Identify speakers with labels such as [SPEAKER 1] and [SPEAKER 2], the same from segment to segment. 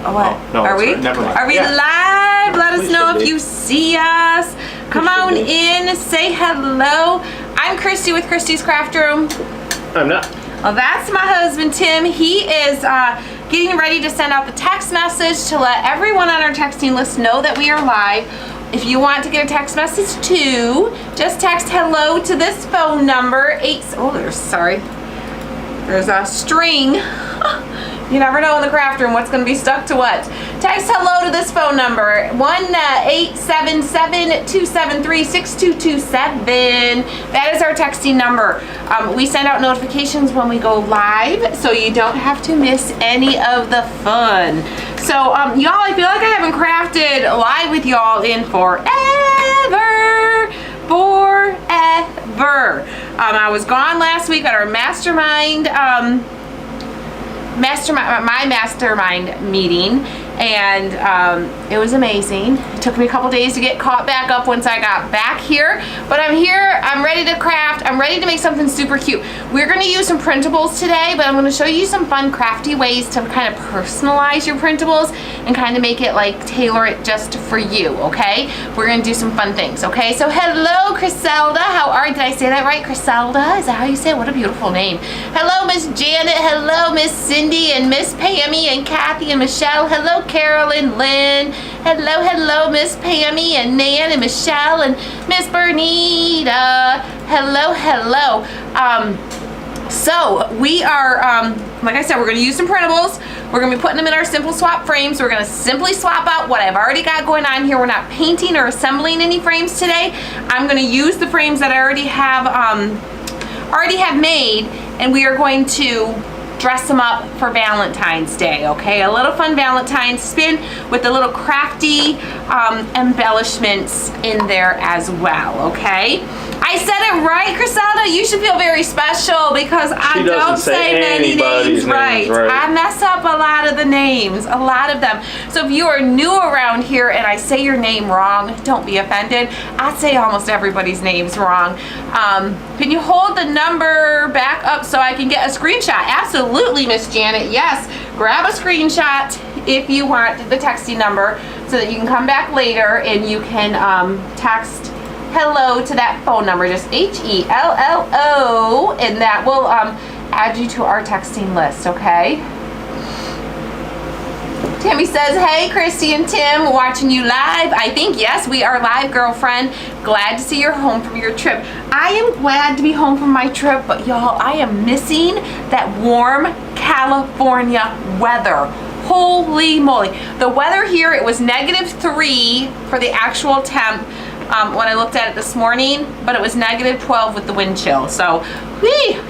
[SPEAKER 1] What?
[SPEAKER 2] Oh, no,
[SPEAKER 1] Are we?
[SPEAKER 2] never mind.
[SPEAKER 1] Are we
[SPEAKER 2] Yeah.
[SPEAKER 1] live? Let us
[SPEAKER 2] We
[SPEAKER 1] know
[SPEAKER 2] should
[SPEAKER 1] if
[SPEAKER 2] be.
[SPEAKER 1] you see us. Come on in, say hello. I'm Christy with Christy's Craft Room.
[SPEAKER 2] I'm not.
[SPEAKER 1] Well, that's my husband, Tim. He is getting ready to send out the text message to let everyone on our texting list know that we are live. If you want to get a text message too, just text hello to this phone number. There's a string. You never know in the craft room what's going to be stuck to what. Text hello to this phone number, 1-877-273-6227. That is our texting number. We send out notifications when we go live, so you don't have to miss any of the fun. So, y'all, I feel like I haven't crafted live with y'all in forever. I was gone last week at our mastermind meeting, and it was amazing. It took me a couple days to get caught back up once I got back here, but I'm here, I'm ready to craft, I'm ready to make something super cute. We're going to use some printables today, but I'm going to show you some fun crafty ways to kind of personalize your printables and kind of make it like tailor it just for you, okay? We're going to do some fun things, okay? So hello, Criselda. How are you? Did I say that right? Criselda? Is that how you say it? What a beautiful name. Hello, Miss Janet. Hello, Miss Cindy and Miss Pammy and Kathy and Michelle. Hello, Carolyn, Lynn. Hello, Miss Pammy and Nan and Michelle and Miss Bernita. Hello. So we are, like I said, we're going to use some printables. We're going to be putting them in our simple swap frames. We're going to simply swap out what I've already got going on here. We're not painting or assembling any frames today. I'm going to use the frames that I already have made, and we are going to dress them up for Valentine's Day, okay? A little fun Valentine's spin with the little crafty embellishments in there as well, okay? I said it right, Criselda. You should feel very special because I don't say many names right. I mess up a lot of the names, a lot of them. So if you are new around here and I say your name wrong, don't be offended. I say almost everybody's name's wrong. Can you hold the number back up so I can get a screenshot? Absolutely, Miss Janet. Yes, grab a screenshot if you want the texting number so that you can come back later and you can text hello to that phone number, just HELLO, and that will add you to our texting list, okay? Tammy says, hey, Christy and Tim, watching you live. I think, yes, we are live, girlfriend. Glad to see you're home from your trip. I am glad to be home from my trip, but y'all, I am missing that warm California weather. Holy moly. The weather here, it was -3 for the actual temp when I looked at it this morning, but it was -12 with the wind chill. So,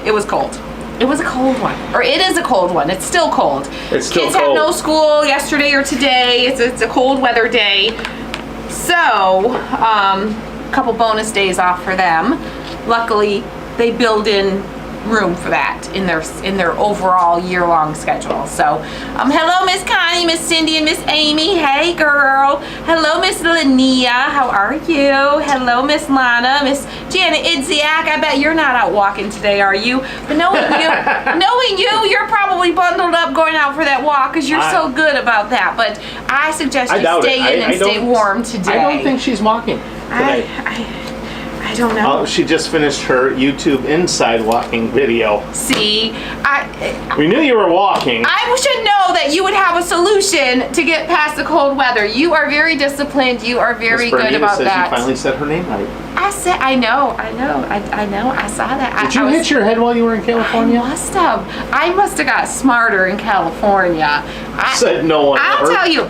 [SPEAKER 1] it was cold. It was a cold one, or it is a cold one. It's still cold.
[SPEAKER 2] It's still
[SPEAKER 1] Kids
[SPEAKER 2] cold.
[SPEAKER 1] have no school yesterday or today. It's a cold weather day. So, a couple bonus days off for them. Luckily, they build in room for that in their overall year-long schedule. So, hello, Miss Connie, Miss Cindy, and Miss Amy. Hey, girl. Hello, Miss Linnea. How are you? Hello, Miss Lana, Miss Janet Idziak. I bet you're not out walking today, are you? But knowing you, you're probably bundled up going out for that walk because you're so good about that. But I suggest you stay in and stay warm today.
[SPEAKER 2] I don't think she's walking today.
[SPEAKER 1] I don't know.
[SPEAKER 2] She just finished her YouTube inside walking video.
[SPEAKER 1] See,
[SPEAKER 2] we knew you were walking.
[SPEAKER 1] I should know that you would have a solution to get past the cold weather. You are very disciplined. You are very good about
[SPEAKER 2] says
[SPEAKER 1] that.
[SPEAKER 2] You finally said her name right.
[SPEAKER 1] I know. I saw that.
[SPEAKER 2] Did you hit your head while you were in California?
[SPEAKER 1] I must have got smarter in California.
[SPEAKER 2] Said no one.
[SPEAKER 1] I'll tell you.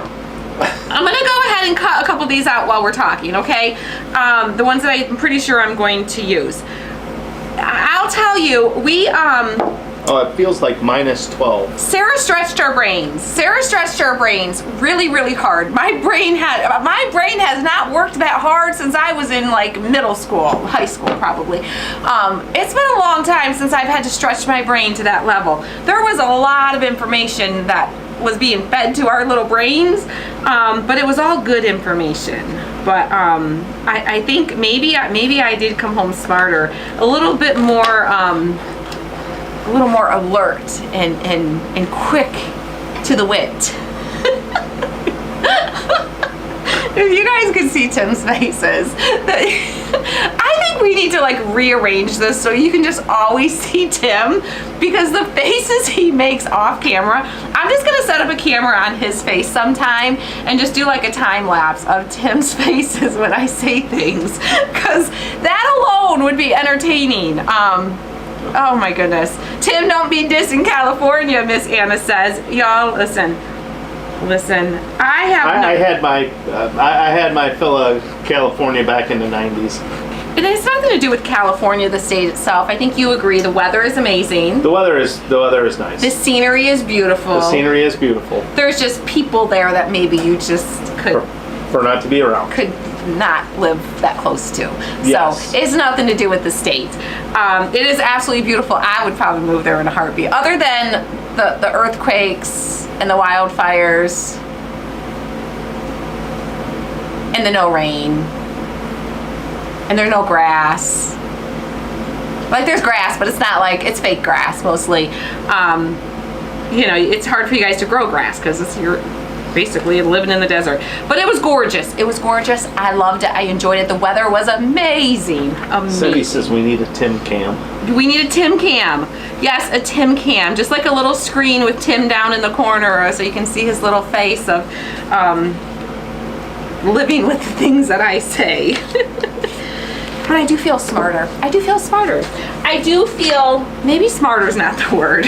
[SPEAKER 1] I'm going to go ahead and cut a couple of these out while we're talking, okay? The ones that I'm pretty sure I'm going to use. I'll tell you,
[SPEAKER 2] Oh, it feels like -12.
[SPEAKER 1] Sarah stretched our brains. Really, really hard. My brain has not worked that hard since I was in like middle school, high school probably. It's been a long time since I've had to stretch my brain to that level. There was a lot of information that was being fed to our little brains, but it was all good information. But I think maybe I did come home smarter, a little bit more alert and quick to the wit. If you guys could see Tim's faces, I think we need to like rearrange this so you can just always see Tim, because the faces he makes off camera. I'm just gonna set up a camera on his face sometime and just do like a time lapse of Tim's faces when I say things, because that alone would be entertaining. Oh my goodness. Tim, don't be dissing California, Miss Anna says. Y'all, listen. I had
[SPEAKER 2] my fill of California back in the 90s.
[SPEAKER 1] It has nothing to do with California, the state itself. I think you agree. The weather is amazing.
[SPEAKER 2] The weather is nice.
[SPEAKER 1] The scenery is beautiful.
[SPEAKER 2] The scenery is beautiful.
[SPEAKER 1] There's just people there that maybe you just could
[SPEAKER 2] for not to be around.
[SPEAKER 1] Could not live that close to.
[SPEAKER 2] Yes.
[SPEAKER 1] So it's nothing to do with the state. It is absolutely beautiful. I would probably move there in a heartbeat. Other than the earthquakes and the wildfires and the no rain and there's no grass. Like there's grass, but it's not like, it's fake grass mostly. You know, it's hard for you guys to grow grass because you're basically living in the desert. But it was gorgeous. It was gorgeous. I loved it. I enjoyed it. The weather was amazing.
[SPEAKER 2] Cindy says we need a Tim cam.
[SPEAKER 1] We need a Tim cam. Yes, a Tim cam. Just like a little screen with Tim down in the corner so you can see his little face of living with the things that I say. But I do feel smarter. I do feel smarter. I do feel, maybe smarter is not the word.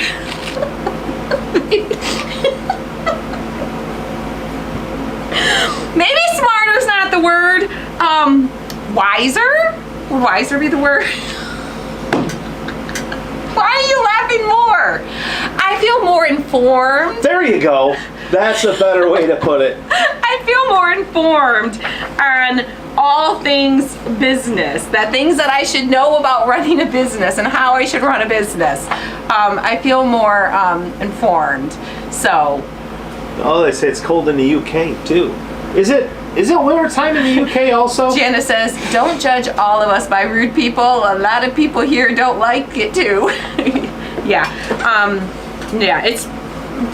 [SPEAKER 1] Maybe smarter's not the word. Wiser? Would wiser be the word? Why are you laughing more? I feel more informed.
[SPEAKER 2] There you go. That's a better way to put it.
[SPEAKER 1] I feel more informed on all things business, that things that I should know about running a business and how I should run a business. I feel more informed. So.
[SPEAKER 2] Oh, they say it's cold in the UK too. Is it winter time in the UK also?
[SPEAKER 1] Jana says, don't judge all of us by rude people. A lot of people here don't like it too. Yeah. Yeah, it's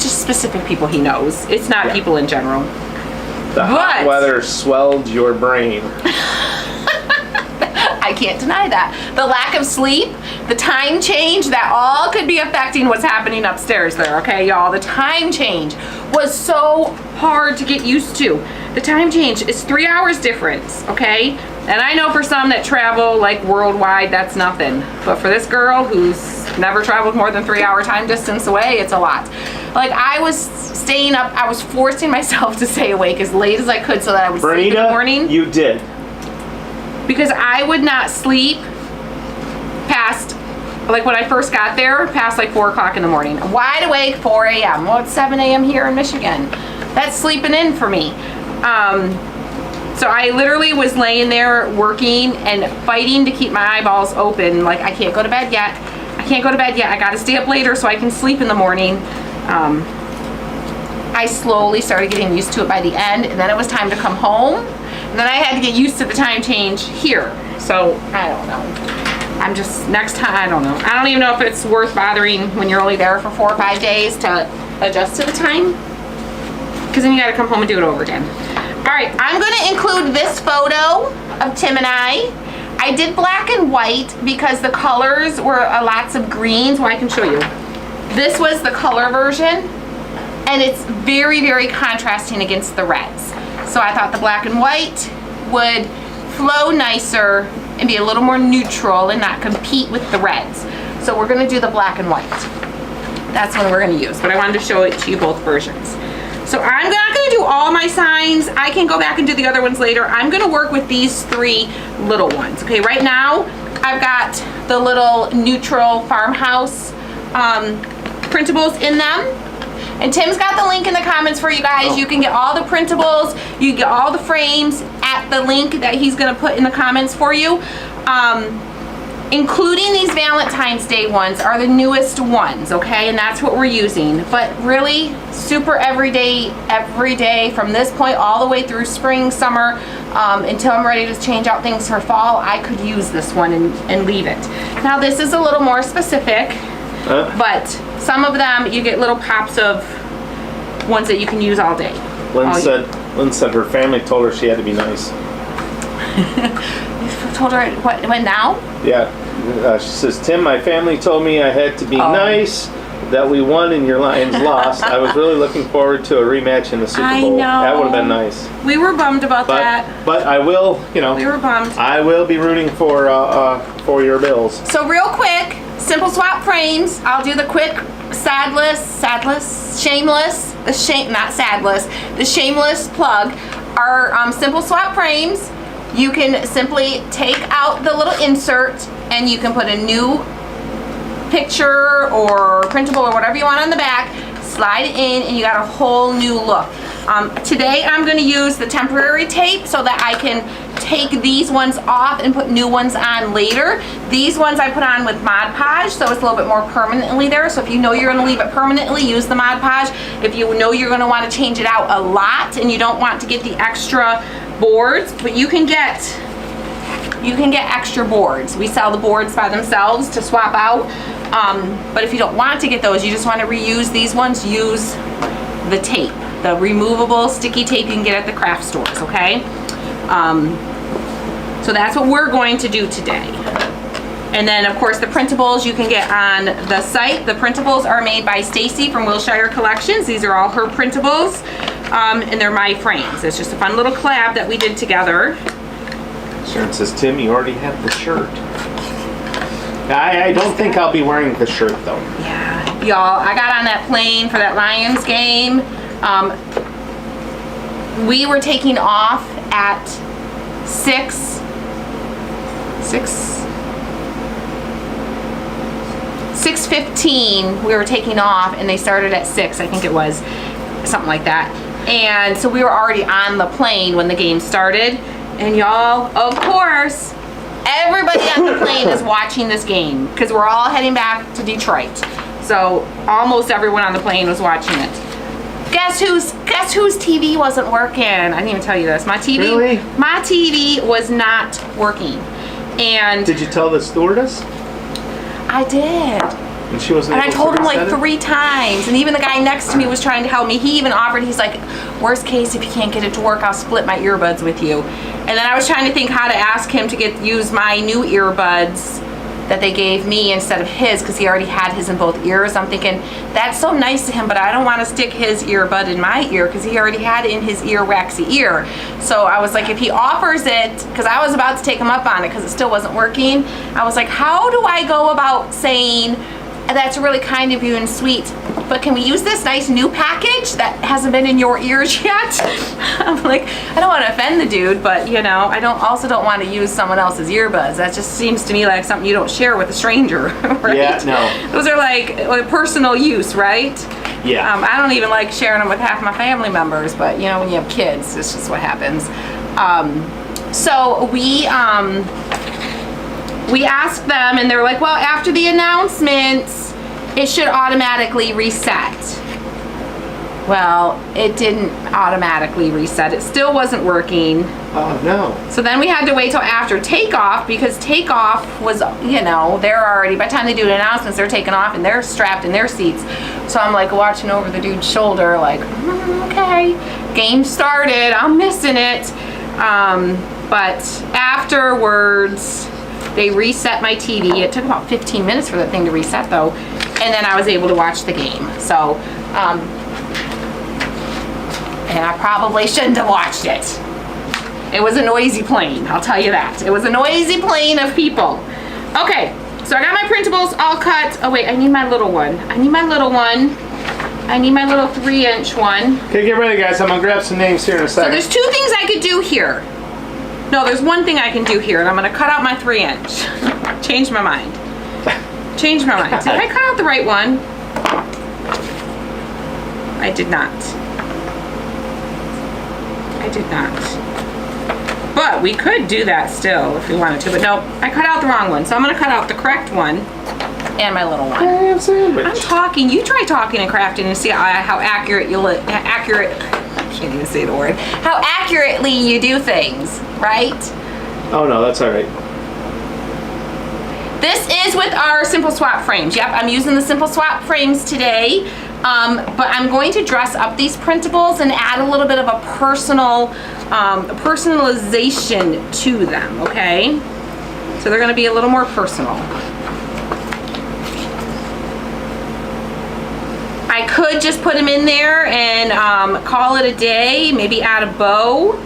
[SPEAKER 1] just specific people he knows. It's not people in general.
[SPEAKER 2] The hot weather swelled your brain.
[SPEAKER 1] I can't deny that. The lack of sleep, the time change, that all could be affecting what's happening upstairs there, okay, y'all? The time change was so hard to get used to. The time change is 3 hours difference, okay? And I know for some that travel like worldwide, that's nothing. But for this girl who's never traveled more than 3 hour time distance away, it's a lot. Like I was staying up, I was forcing myself to stay awake as late as I could so that I would sleep in the morning.
[SPEAKER 2] You did.
[SPEAKER 1] Because I would not sleep past, like when I first got there, past like 4 o'clock in the morning. Wide awake, 4 a.m. Well, it's 7 a.m. here in Michigan. That's sleeping in for me. So I literally was laying there working and fighting to keep my eyeballs open. Like I can't go to bed yet. I can't go to bed yet. I gotta stay up later so I can sleep in the morning. I slowly started getting used to it by the end, and then it was time to come home. And then I had to get used to the time change here. So I don't know. I'm just, next time, I don't know. I don't even know if it's worth bothering when you're only there for 4 or 5 days to adjust to the time. Because then you gotta come home and do it over again. All right, I'm gonna include this photo of Tim and I. I did black and white because the colors were lots of greens. Well, I can show you. This was the color version, and it's very, very contrasting against the reds. So I thought the black and white would flow nicer and be a little more neutral and not compete with the reds. So we're gonna do the black and white. That's what we're gonna use, but I wanted to show it to you both versions. So I'm not gonna do all my signs. I can go back and do the other ones later. I'm gonna work with these 3 little ones. Okay, right now I've got the little neutral farmhouse printables in them. And Tim's got the link in the comments for you guys. You can get all the printables, you get all the frames at the link that he's gonna put in the comments for you. Including these Valentine's Day ones are the newest ones, okay? And that's what we're using. But really, super every day from this point all the way through spring, summer, until I'm ready to change out things for fall, I could use this one and leave it. Now this is a little more specific, but some of them you get little pops of ones that you can use all day.
[SPEAKER 2] Lynn said Lynn said her family told her she had to be nice.
[SPEAKER 1] You told her what now?
[SPEAKER 2] Yeah. She says, Tim, my family told me I had to be nice, that we won and your Lions lost. I was really looking forward to a rematch in the Super Bowl.
[SPEAKER 1] I know.
[SPEAKER 2] That would have been nice.
[SPEAKER 1] We were bummed about that.
[SPEAKER 2] But I will,
[SPEAKER 1] We were bummed.
[SPEAKER 2] I will be rooting for your Bills.
[SPEAKER 1] So real quick, Simple Swap frames. I'll do the quick shameless plug. Our Simple Swap frames. You can simply take out the little insert and you can put a new picture or printable or whatever you want on the back, slide it in, and you got a whole new look. Today I'm going to use the temporary tape so that I can take these ones off and put new ones on later. These ones I put on with Mod Podge, so it's a little bit more permanently there. So if you know you're going to leave it permanently, use the Mod Podge. If you know you're going to want to change it out a lot and you don't want to get the extra boards, but you can get extra boards. We sell the boards by themselves to swap out. But if you don't want to get those, you just want to reuse these ones, use the tape, the removable sticky tape you can get at the craft stores, okay? So that's what we're going to do today. And then of course the printables you can get on the site. The printables are made by Stacy from Wilshire Collections. These are all her printables, and they're my frames. It's just a fun little collab that we did together.
[SPEAKER 2] Sharon says, Tim, you already have the shirt. I don't think I'll be wearing the shirt though.
[SPEAKER 1] Yeah, y'all, I got on that plane for that Lions game. We were taking off at 6:15. We were taking off and they started at 6, I think it was, something like that. And so we were already on the plane when the game started. And y'all, of course, everybody on the plane is watching this game because we're all heading back to Detroit. So almost everyone on the plane was watching it. Guess whose TV wasn't working? I didn't even tell you this. My TV was not working. And
[SPEAKER 2] did you tell the stewardess?
[SPEAKER 1] I did.
[SPEAKER 2] And she wasn't.
[SPEAKER 1] And I told him like 3 times. And even the guy next to me was trying to help me. He even offered, he's like, worst case, if you can't get it to work, I'll split my earbuds with you. And then I was trying to think how to ask him to use my new earbuds that they gave me instead of his, because he already had his in both ears. I'm thinking, that's so nice to him, but I don't want to stick his earbud in my ear because he already had it in his earwaxy ear. So I was like, if he offers it, because I was about to take him up on it because it still wasn't working, I was like, how do I go about saying, that's really kind of you and sweet, but can we use this nice new package that hasn't been in your ears yet? I'm like, I don't want to offend the dude, but you know, I also don't want to use someone else's earbuds. That just seems to me like something you don't share with a stranger, right?
[SPEAKER 2] Yeah, no.
[SPEAKER 1] Those are like personal use, right?
[SPEAKER 2] Yeah.
[SPEAKER 1] I don't even like sharing them with half my family members, but you know, when you have kids, it's just what happens. So we asked them and they're like, well, after the announcements, it should automatically reset. Well, it didn't automatically reset. It still wasn't working.
[SPEAKER 2] Oh, no.
[SPEAKER 1] So then we had to wait till after takeoff because takeoff was, you know, they're already, by the time they do announcements, they're taking off and they're strapped in their seats. So I'm like watching over the dude's shoulder like, okay, game started, I'm missing it. But afterwards, they reset my TV. It took about 15 minutes for that thing to reset though. And then I was able to watch the game. So, and I probably shouldn't have watched it. It was a noisy plane, I'll tell you that. It was a noisy plane of people. Okay, so I got my printables all cut. Oh wait, I need my little one. I need my little 3-inch one.
[SPEAKER 2] Okay, get ready guys, I'm gonna grab some names here in a
[SPEAKER 1] So
[SPEAKER 2] second.
[SPEAKER 1] there's 2 things I could do here. No, there's one thing I can do here, and I'm gonna cut out my 3-inch. Change my mind. Change my mind. Did I cut out the right one? I did not. I did not. But we could do that still if we wanted to, but no, I cut out the wrong one. So I'm gonna cut out the correct one and my little one. I'm talking, you try talking and crafting and see how accurate I can't even say the word. How accurately you do things, right?
[SPEAKER 2] Oh no, that's all right.
[SPEAKER 1] This is with our Simple Swap frames. Yep, I'm using the Simple Swap frames today. But I'm going to dress up these printables and add a little bit of a personalization to them, okay? So they're gonna be a little more personal. I could just put them in there and call it a day, maybe add a bow,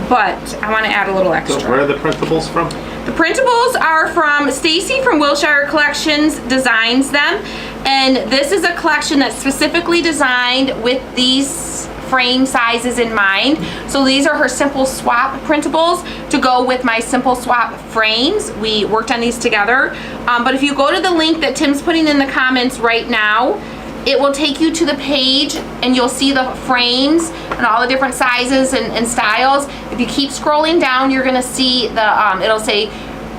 [SPEAKER 1] but I wanna add a little extra.
[SPEAKER 2] So where are the printables from?
[SPEAKER 1] The printables are from Stacy from Wilshire Collections designs them, and this is a collection that's specifically designed with these frame sizes in mind. So these are her simple swap printables to go with my simple swap frames. We worked on these together, but if you go to the link that Tim's putting in the comments right now, it will take you to the page and you'll see the frames and all the different sizes and styles. If you keep scrolling down, you're gonna see the, it'll say,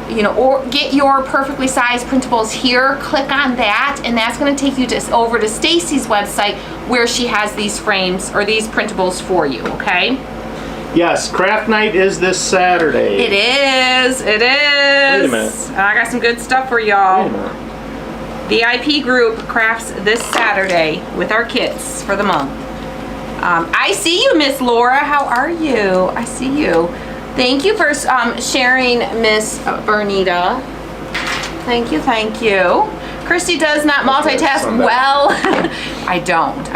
[SPEAKER 1] you know, or get your perfectly sized printables here. Click on that, and that's gonna take you over to Stacy's website where she has these frames or these printables for you, okay?
[SPEAKER 2] Yes, craft night is this Saturday.
[SPEAKER 1] It is, it is.
[SPEAKER 2] Wait a minute.
[SPEAKER 1] I got some good stuff for y'all.
[SPEAKER 2] Wait a minute.
[SPEAKER 1] VIP group crafts this Saturday with our kits for the month. I see you, Miss Laura. How are you? I see you. Thank you for sharing, Miss Bernita. Thank you, thank you. Christy does not multitask well. I don't.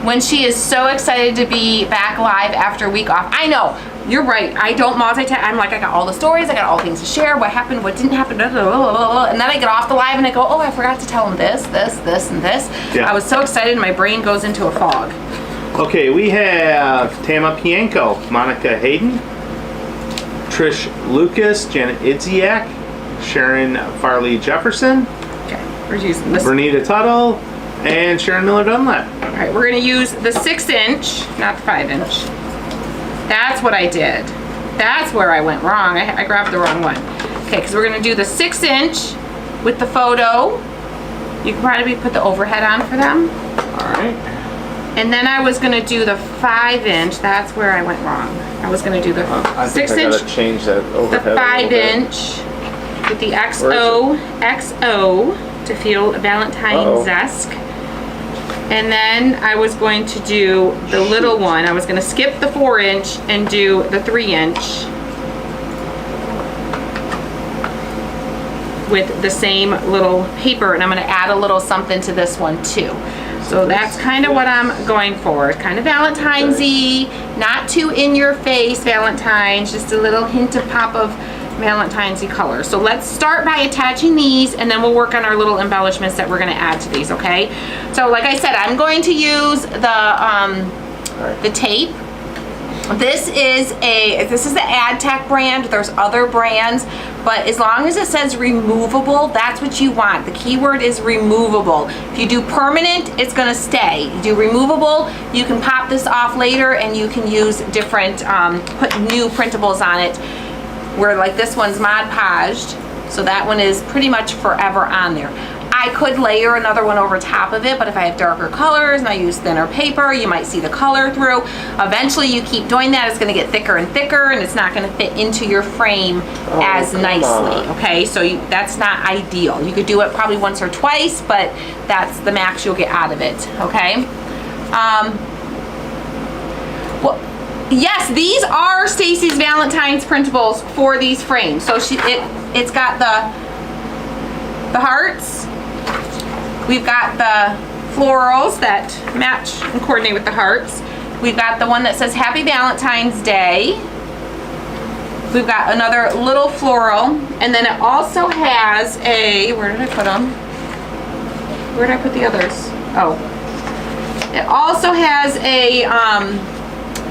[SPEAKER 1] When she is so excited to be back live after a week off. I know, you're right. I don't multitask. I'm like, I got all the stories, I got all the things to share, what happened, what didn't happen, and then I get off the live and I go, oh, I forgot to tell them this, and this.
[SPEAKER 2] Yeah.
[SPEAKER 1] I was so excited, my brain goes into a fog.
[SPEAKER 2] Okay, we have Tama Pienko, Monica Hayden, Trish Lucas, Janet Idziak, Sharon Farley Jefferson,
[SPEAKER 1] Okay, we're using this.
[SPEAKER 2] Bernita Tuttle, and Sharon Miller Dunlap.
[SPEAKER 1] All right, we're gonna use the 6-inch, not the 5-inch. That's what I did. That's where I went wrong. I grabbed the wrong one. Okay, because we're gonna do the 6-inch with the photo. You can probably put the overhead on for them.
[SPEAKER 2] All right.
[SPEAKER 1] And then I was gonna do the 5-inch. That's where I went wrong. I was gonna do the
[SPEAKER 2] I think I
[SPEAKER 1] 6-inch,
[SPEAKER 2] gotta change that
[SPEAKER 1] the
[SPEAKER 2] overhead a little bit.
[SPEAKER 1] 5-inch with the XO to feel Valentine's-esque. And then I was going to do the little one. I was gonna skip the 4-inch and do the 3-inch with the same little paper, and I'm gonna add a little something to this one too. So that's kind of what I'm going for. Kind of Valentine's-y, not too in-your-face Valentine's, just a little hint of pop of Valentine's-y color. So let's start by attaching these, and then we'll work on our little embellishments that we're gonna add to these, okay? So like I said, I'm going to use the tape. This is the AdTech brand. There's other brands, but as long as it says removable, that's what you want. The keyword is removable. If you do permanent, it's gonna stay. You do removable, you can pop this off later and you can use different, put new printables on it, where like this one's Mod Podged, so that one is pretty much forever on there. I could layer another one over top of it, but if I have darker colors and I use thinner paper, you might see the color through. Eventually you keep doing that, it's gonna get thicker and thicker, and it's not gonna fit into your frame as nicely, okay? So that's not ideal. You could do it probably once or twice, but that's the max you'll get out of it, okay? Well, yes, these are Stacy's Valentine's printables for these frames. So it's got the hearts. We've got the florals that match and coordinate with the hearts. We've got the one that says Happy Valentine's Day. We've got another little floral, and then it also has a, where did I put them? Where did I put the others? Oh. It also has a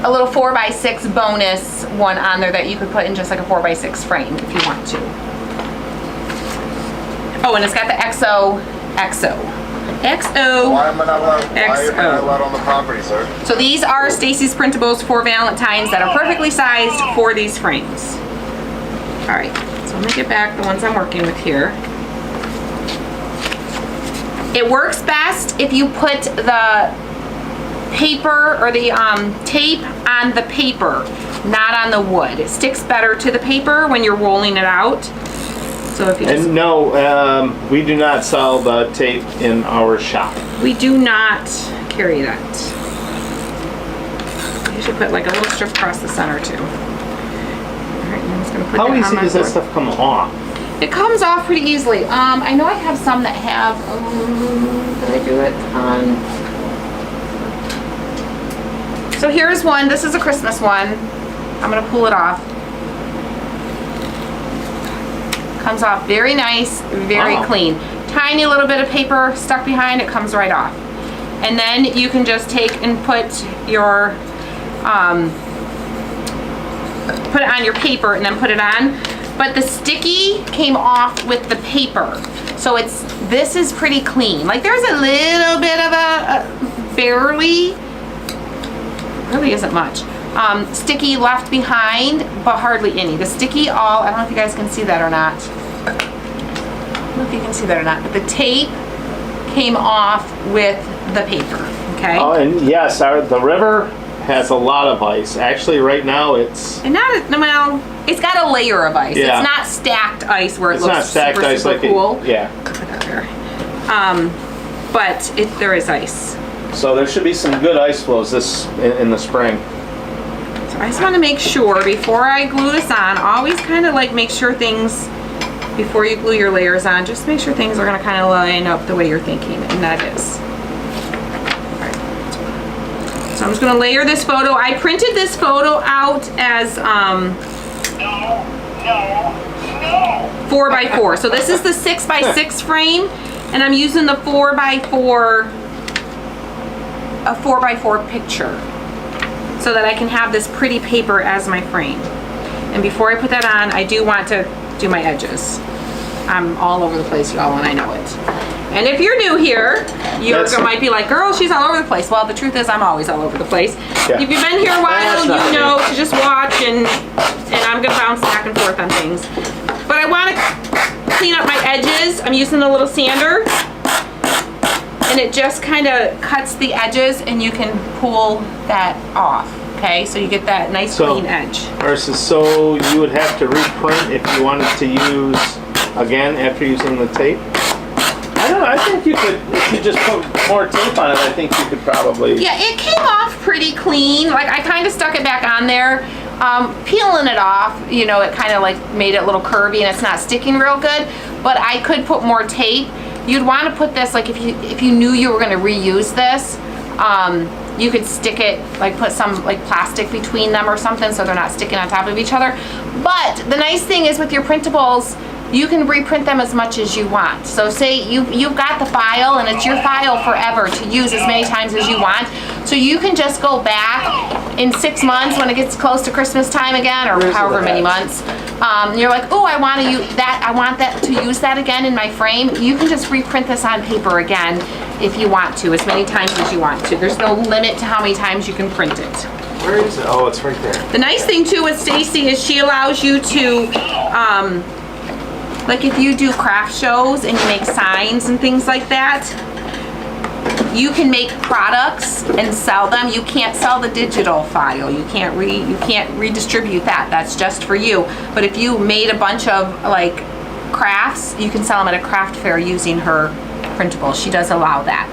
[SPEAKER 1] little 4x6 bonus one on there that you could put in just like a 4x6 frame if you want to. Oh, and it's got the XO.
[SPEAKER 3] Why am I not allowed on the property, sir?
[SPEAKER 1] So these are Stacy's printables for Valentine's that are perfectly sized for these frames. All right, so let me get back the ones I'm working with here. It works best if you put the paper or the tape on the paper, not on the wood. It sticks better to the paper when you're rolling it out. So if you just,
[SPEAKER 2] And no, we do not sell the tape in our shop.
[SPEAKER 1] we do not carry that. You should put like a little strip across the center too. All right, I'm just gonna put
[SPEAKER 2] How
[SPEAKER 1] that
[SPEAKER 2] easy
[SPEAKER 1] on my
[SPEAKER 2] does that
[SPEAKER 1] board.
[SPEAKER 2] stuff come off?
[SPEAKER 1] It comes off pretty easily. I know I have some that have, did I do it on? So here's one, this is a Christmas one. I'm gonna pull it off. Comes off very nice, very
[SPEAKER 2] Wow.
[SPEAKER 1] clean. Tiny little bit of paper stuck behind, it comes right off. And then you can just take and put your, put it on your paper and then put it on. But the sticky came off with the paper. So this is pretty clean. Like there's a little bit of a barely, really isn't much, sticky left behind, but hardly any. The sticky all, I don't know if you guys can see that or not. I don't know if you can see that or not, but the tape came off with the paper, okay?
[SPEAKER 2] Oh, and yes, the river has a lot of ice. Actually, right now it's
[SPEAKER 1] And well, it's got a layer of ice.
[SPEAKER 2] Yeah.
[SPEAKER 1] It's not stacked ice where it
[SPEAKER 2] it's
[SPEAKER 1] looks
[SPEAKER 2] not stacked
[SPEAKER 1] super,
[SPEAKER 2] ice
[SPEAKER 1] super
[SPEAKER 2] like
[SPEAKER 1] cool.
[SPEAKER 2] yeah.
[SPEAKER 1] Put that there. But there is ice.
[SPEAKER 2] So there should be some good ice flows in the spring.
[SPEAKER 1] So I just want to make sure before I glue this on, always kind of like make sure things, before you glue your layers on, just make sure things are going to kind of line up the way you're thinking, and that is. Alright. So I'm just going to layer this photo. I printed this photo out as 4x4. So this is the 6x6 frame, and I'm using the 4x4, a 4x4 picture, so that I can have this pretty paper as my frame. And before I put that on, I do want to do my edges. I'm all over the place, y'all, and I know it. And if you're new here, you might be like, girl, she's all over the place. Well, the truth is I'm always all over the place.
[SPEAKER 2] Yeah.
[SPEAKER 1] If you've been here a while,
[SPEAKER 2] That's
[SPEAKER 1] you
[SPEAKER 2] not
[SPEAKER 1] know
[SPEAKER 2] me.
[SPEAKER 1] to just watch, and I'm gonna bounce back and forth on things. But I want to clean up my edges. I'm using a little sander, and it just kind of cuts the edges, and you can pull that off. Okay, so you get that nice clean edge.
[SPEAKER 2] Versus, so you would have to reprint if you wanted to use again after using the tape. I don't know. I think you could, if you just put more tape on it, I think you could probably.
[SPEAKER 1] Yeah, it came off pretty clean. Like I kind of stuck it back on there. Peeling it off, you know, it kind of like made it a little curvy and it's not sticking real good. But I could put more tape. You'd want to put this, like if you knew you were going to reuse this, you could stick it, like put some like plastic between them or something so they're not sticking on top of each other. But the nice thing is with your printables, you can reprint them as much as you want. So say you've got the file and it's your file forever to use as many times as you want. So you can just go back in 6 months when it gets close to Christmas time again, or however many months. You're like, oh, I want to use that. I want that to use that again in my frame. You can just reprint this on paper again if you want to, as many times as you want to. There's no limit to how many times you can print it.
[SPEAKER 2] Where is it? Oh, it's right there.
[SPEAKER 1] The nice thing too with Stacy is she allows you to, like if you do craft shows and you make signs and things like that, you can make products and sell them. You can't sell the digital file. You can't redistribute that. That's just for you. But if you made a bunch of like crafts, you can sell them at a craft fair using her printable. She does allow that.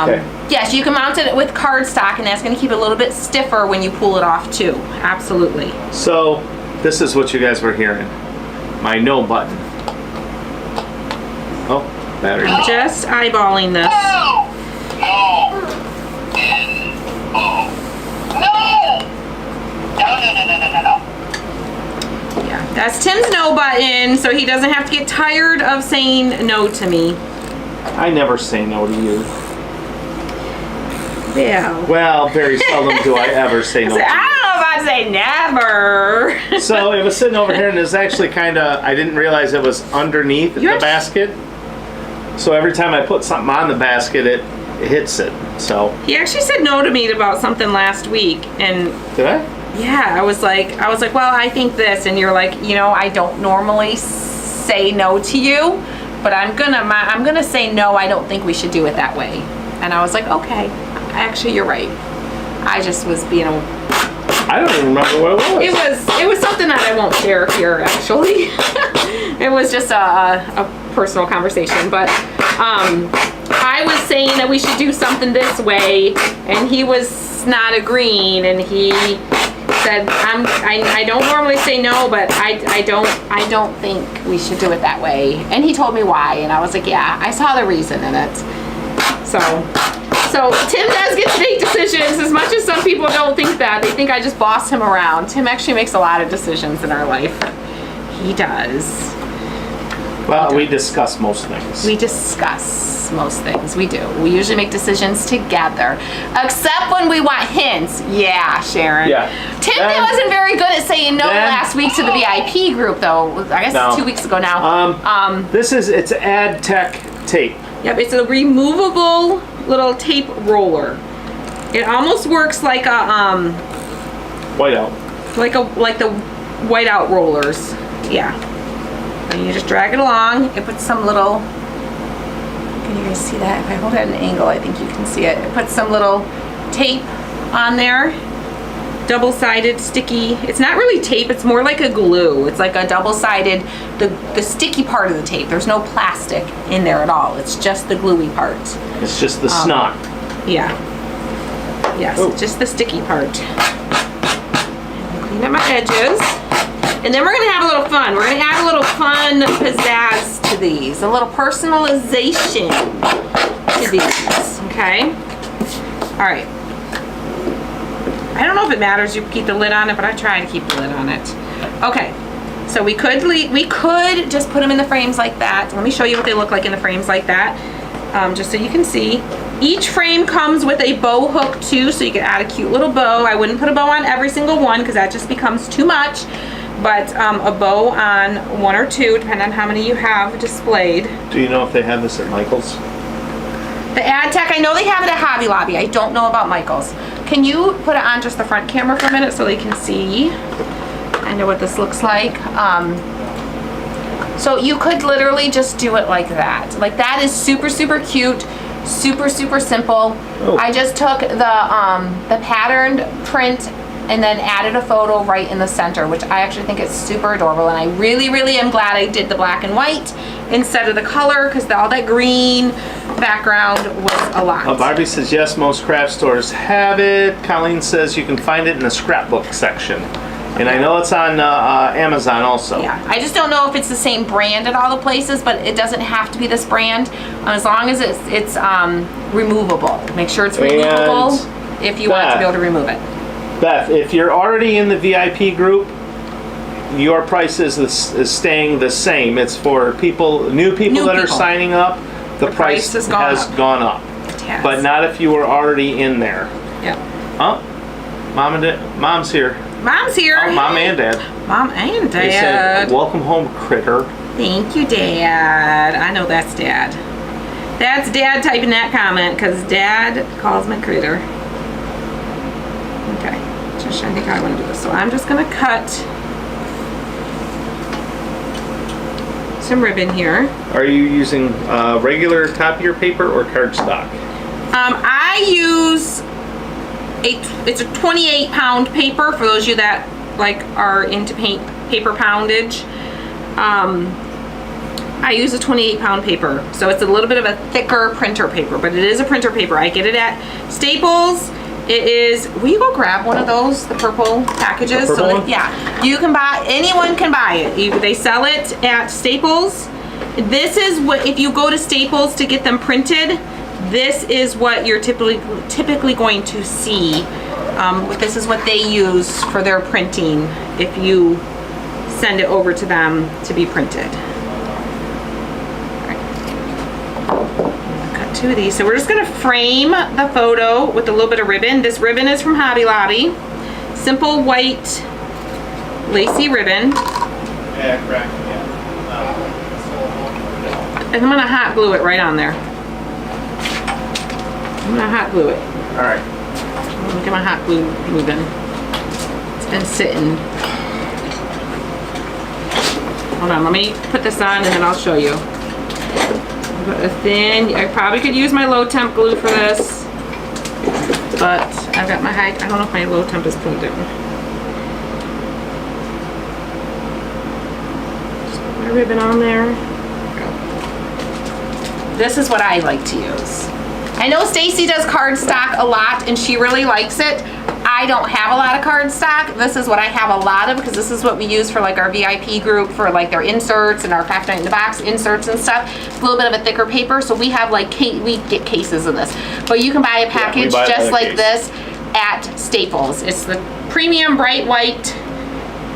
[SPEAKER 2] Okay.
[SPEAKER 1] Yes, you can mount it with cardstock, and that's going to keep it a little bit stiffer when you pull it off too. Absolutely.
[SPEAKER 2] So this is what you guys were hearing. My no button. Oh, battery.
[SPEAKER 1] I'm just eyeballing this. Yeah, that's Tim's no button, so he doesn't have to get tired of saying no to me.
[SPEAKER 2] I never say no to you.
[SPEAKER 1] Yeah.
[SPEAKER 2] Well, very seldom do I ever say no to you.
[SPEAKER 1] I don't know if I'd say never.
[SPEAKER 2] So it was sitting over here, and it's actually kind of, I didn't realize it was underneath the basket. So every time I put something on the basket, it hits it. So
[SPEAKER 1] He actually said no to me about something last week, and
[SPEAKER 2] did I?
[SPEAKER 1] yeah, I was like, well, I think this, and you're like, you know, I don't normally say no to you, but I'm gonna say no. I don't think we should do it that way. And I was like, okay, actually, you're right. I just was being a
[SPEAKER 2] I don't even remember what it was.
[SPEAKER 1] It was something that I won't share here, actually. It was just a personal conversation, but I was saying that we should do something this way, and he was not agreeing, and he said, I don't normally say no, but I don't think we should do it that way. And he told me why, and I was like, yeah, I saw the reason in it. So Tim does get to make decisions, as much as some people don't think that. They think I just boss him around. Tim actually makes a lot of decisions in our life. He does.
[SPEAKER 2] Well, we discuss most things.
[SPEAKER 1] We discuss most things. We do. We usually make decisions together. Except when we want hints. Yeah, Sharon.
[SPEAKER 2] Yeah.
[SPEAKER 1] Tim wasn't very good at saying no last week to the VIP group, though. I guess it's 2 weeks ago now.
[SPEAKER 2] It's Ad Tech tape.
[SPEAKER 1] Yep, it's a removable little tape roller. It almost works like a
[SPEAKER 2] Whiteout.
[SPEAKER 1] like the whiteout rollers. Yeah. And you just drag it along. It puts some little, can you guys see that? If I hold it at an angle, I think you can see it. It puts some little tape on there. Double-sided, sticky. It's not really tape, it's more like a glue. It's like a double-sided, the sticky part of the tape. There's no plastic in there at all. It's just the gluey part.
[SPEAKER 2] It's just the snot.
[SPEAKER 1] Yeah. Yes, it's just the sticky part. Clean up my edges. And then we're gonna have a little fun. We're gonna add a little fun pizzazz to these. A little personalization to these, okay? All right. I don't know if it matters you keep the lid on it, but I try to keep the lid on it. Okay, so we could just put them in the frames like that. Let me show you what they look like in the frames like that, just so you can see. Each frame comes with a bow hook too, so you can add a cute little bow. I wouldn't put a bow on every single one because that just becomes too much. But a bow on one or two, depending on how many you have displayed.
[SPEAKER 2] Do you know if they have this at Michael's?
[SPEAKER 1] The Ad Tech, I know they have it at Hobby Lobby. I don't know about Michael's. Can you put it on just the front camera for a minute so they can see kind of what this looks like? So you could literally just do it like that. Like that is super, super cute, super, super simple. Oh. I just took the patterned print and then added a photo right in the center, which I actually think is super adorable. And I really, really am glad I did the black and white instead of the color, because all that green background was a lot.
[SPEAKER 2] Barbie says yes, most craft stores have it. Colleen says you can find it in the scrapbook section. And I know it's on Amazon also.
[SPEAKER 1] Yeah, I just don't know if it's the same brand at all the places, but it doesn't have to be this brand. As long as it's removable. Make sure it's removable if you want to be able to remove it.
[SPEAKER 2] Beth, if you're already in the VIP group, your price is staying the same. It's for new people that are signing up. The price has gone up. But not if you were already in there.
[SPEAKER 1] Yep.
[SPEAKER 2] Oh, Mom's here.
[SPEAKER 1] Mom's here.
[SPEAKER 2] Oh, Mom and Dad.
[SPEAKER 1] Mom and Dad.
[SPEAKER 2] They said, welcome home, critter.
[SPEAKER 1] Thank you, Dad. I know that's Dad. That's Dad typing that comment, because Dad calls me critter. Okay, just trying to think how I want to do this. So I'm just going to cut some ribbon here.
[SPEAKER 2] Are you using regular copier paper or cardstock?
[SPEAKER 1] I use it's a 28-pound paper for those of you that are into paper poundage. I use a 28-pound paper, so it's a little bit of a thicker printer paper, but it is a printer paper. I get it at Staples. It is, will you go grab one of those, the purple packages?
[SPEAKER 2] The purple one?
[SPEAKER 1] Yeah, you can buy, anyone can buy it. They sell it at Staples. This is what, if you go to Staples to get them printed, this is what you're typically going to see. This is what they use for their printing if you send it over to them to be printed. Cut two of these. So we're just going to frame the photo with a little bit of ribbon. This ribbon is from Hobby Lobby. Simple white lacy ribbon.
[SPEAKER 2] Yeah, correct.
[SPEAKER 1] And I'm going to hot glue it right on there. I'm gonna hot glue it.
[SPEAKER 2] All right.
[SPEAKER 1] Look at my hot glue moving. It's been sitting. Hold on, let me put this on and then I'll show you. Put a thin, I probably could use my low temp glue for this, but I've got my high, I don't know if my low temp is plugged in. My ribbon on there. This is what I like to use. I know Stacy does cardstock a lot and she really likes it. I don't have a lot of cardstock. This is what I have a lot of because this is what we use for like our VIP group for like their inserts and our Craft Night in the Box inserts and stuff. It's a little bit of a thicker paper, so we have like we get cases of this. But you can buy a package just like this at Staples. It's the premium bright white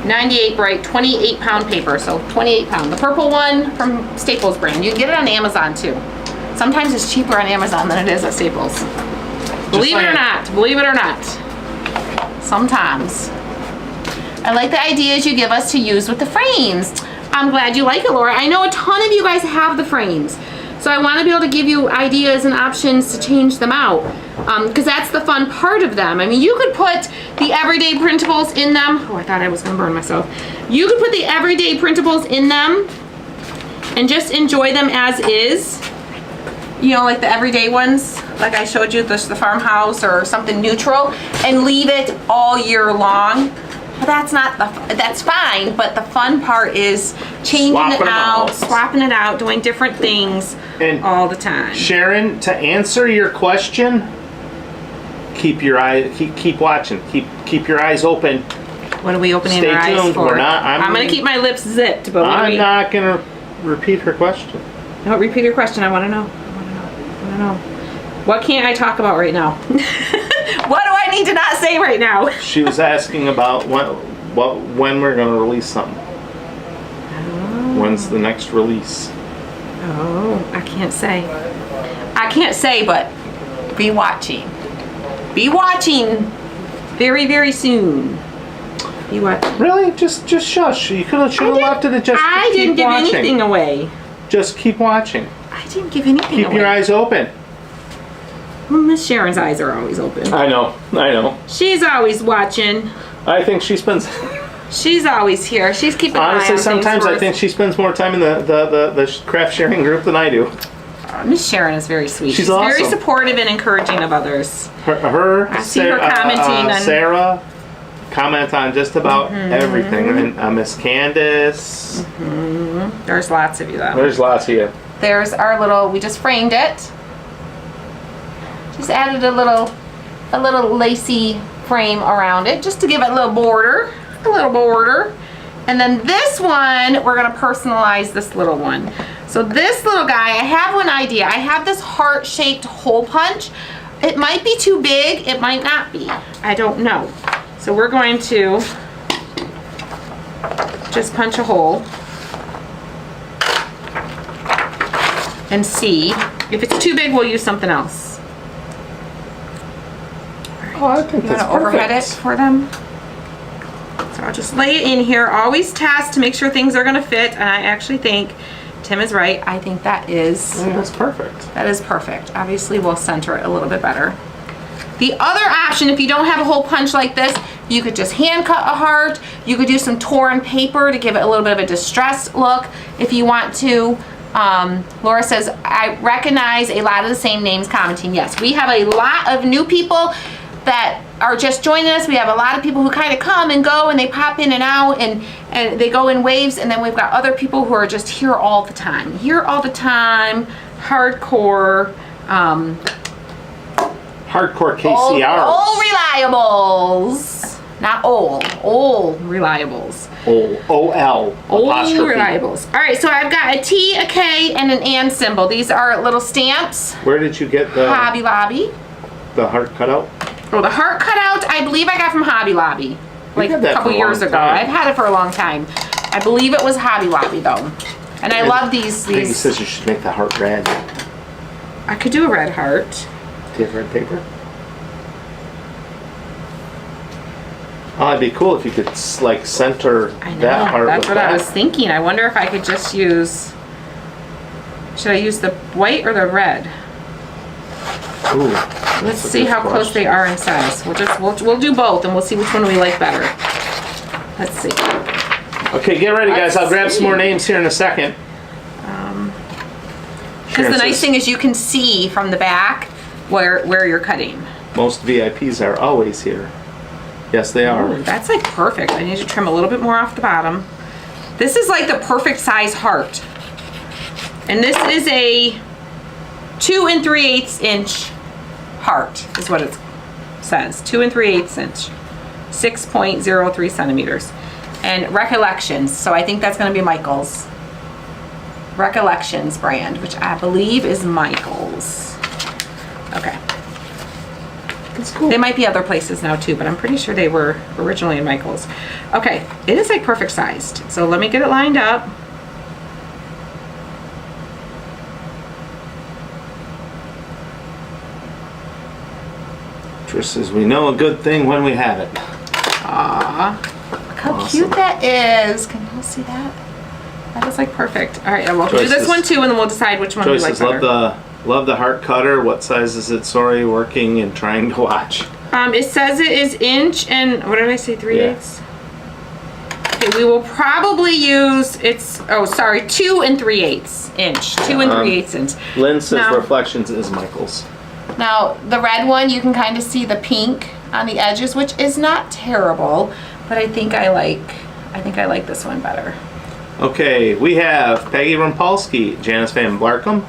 [SPEAKER 1] 98 bright 28-pound paper, so 28 pound. The purple one from Staples brand. You can get it on Amazon too. Sometimes it's cheaper on Amazon than it is at Staples. Believe it or not, believe it or not. Sometimes. I like the ideas you give us to use with the frames. I'm glad you like it, Laura. I know a ton of you guys have the frames. So I want to be able to give you ideas and options to change them out. Because that's the fun part of them. I mean, you could put the everyday printables in them. Oh, I thought I was going to burn myself. You could put the everyday printables in them and just enjoy them as is. You know, like the everyday ones, like I showed you, the farmhouse or something neutral, and leave it all year long. But that's not that's fine, but the fun part is changing it out, swapping it out, doing different things all the time.
[SPEAKER 2] Sharon, to answer your question, keep your eye, keep watching, keep your eyes open.
[SPEAKER 1] What are we opening our eyes for?
[SPEAKER 2] We're not,
[SPEAKER 1] I'm going to keep my lips zipped, but
[SPEAKER 2] I'm not going to repeat her question.
[SPEAKER 1] No, repeat your question. I want to know. What can't I talk about right now? What do I need to not say right now? She
[SPEAKER 2] was asking about when we're going to release something. Oh. When's the next release?
[SPEAKER 1] Oh, I can't say. I can't say, but be watching. Be watching very, very soon. Be watching.
[SPEAKER 2] Really? Just shush. You should have left it at just
[SPEAKER 1] I didn't give anything away.
[SPEAKER 2] Just keep watching.
[SPEAKER 1] I didn't give anything away.
[SPEAKER 2] Keep your eyes open.
[SPEAKER 1] Well, Miss Sharon's eyes are always open.
[SPEAKER 2] I know.
[SPEAKER 1] She's always watching.
[SPEAKER 2] I think she spends...
[SPEAKER 1] She's always here. She's keeping an eye on
[SPEAKER 2] Honestly,
[SPEAKER 1] things
[SPEAKER 2] sometimes I think she spends more time in the craft sharing group than I do.
[SPEAKER 1] Miss Sharon is very sweet.
[SPEAKER 2] She's awesome.
[SPEAKER 1] Very supportive and encouraging of others.
[SPEAKER 2] I
[SPEAKER 1] see her commenting on...
[SPEAKER 2] Sarah comments on just about everything. And Miss Candace.
[SPEAKER 1] There's lots of you, though.
[SPEAKER 2] There's lots of you.
[SPEAKER 1] There's our little... We just framed it. Just added a little lacy frame around it just to give it a little border. And then this one, we're gonna personalize this little one. So this little guy, I have one idea. I have this heart-shaped hole punch. It might be too big, it might not be. I don't know. So we're going to just punch a hole and see. If it's too big, we'll use something else.
[SPEAKER 2] Oh, I think that's perfect.
[SPEAKER 1] Overhead it for them. So I'll just lay it in here. Always test to make sure things are gonna fit. And I actually think Tim is right. I think that is...
[SPEAKER 2] that's perfect.
[SPEAKER 1] That is perfect. Obviously, we'll center it a little bit better. The other option, if you don't have a hole punch like this, you could just hand cut a heart. You could use some torn paper to give it a little bit of a distressed look if you want to. Laura says, I recognize a lot of the same names commenting. Yes, we have a lot of new people that are just joining us. We have a lot of people who kind of come and go and they pop in and out and they go in waves, and then we've got other people who are just here all the time. Hardcore
[SPEAKER 2] KCRs.
[SPEAKER 1] Old reliables. Not old reliables.
[SPEAKER 2] O-L.
[SPEAKER 1] Old reliables. All right, so I've got a T, a K, and an and symbol. These are little stamps.
[SPEAKER 2] Where did you get the...
[SPEAKER 1] Hobby Lobby.
[SPEAKER 2] The heart cutout?
[SPEAKER 1] Oh, the heart cutout, I believe I got from Hobby Lobby. Like a couple years ago. I've had it for a long time. I believe it was Hobby Lobby, though. And I love these.
[SPEAKER 2] He says you should make the heart red.
[SPEAKER 1] I could do a red heart.
[SPEAKER 2] Do you have red paper? Oh, it'd be cool if you could like center that heart.
[SPEAKER 1] That's what I was thinking. I wonder if I could just use. Should I use the white or the red?
[SPEAKER 2] Ooh,
[SPEAKER 1] let's see how close they are in size. We'll do both, and we'll see which one we like better. Let's see.
[SPEAKER 2] Okay, get ready, guys. I'll grab some more names here in a second.
[SPEAKER 1] Because the nice thing is you can see from the back where you're cutting.
[SPEAKER 2] Most VIPs are always here. Yes, they are.
[SPEAKER 1] Ooh, that's like perfect. I need to trim a little bit more off the bottom. This is like the perfect size heart. And this is a 2 3/8 inch heart is what it says. 2 3/8 inch. 6.03 centimeters. And Recollections. So I think that's going to be Michael's. Recollections brand, which I believe is Michael's. Okay.
[SPEAKER 2] That's cool.
[SPEAKER 1] They might be other places now too, but I'm pretty sure they were originally in Michael's. Okay, it is like perfect sized. So let me get it lined up.
[SPEAKER 2] Trish says, we know a good thing when we have it.
[SPEAKER 1] Aww. Look how cute that is. Can you see that? That is like perfect. All right, we'll do this one too, and then we'll decide which one we like better.
[SPEAKER 2] Love the heart cutter. What size is it? Sorry, working and trying to watch.
[SPEAKER 1] It says it is inch and, what did I say, 3/8? Okay, we will probably use, 2 3/8 inch. 2 3/8 inch.
[SPEAKER 2] Lynn says Reflections is Michael's.
[SPEAKER 1] Now, the red one, you can kind of see the pink on the edges, which is not terrible, but I think I like this one better.
[SPEAKER 2] Okay, we have Peggy Rumpolsky, Janice Van Blarkum,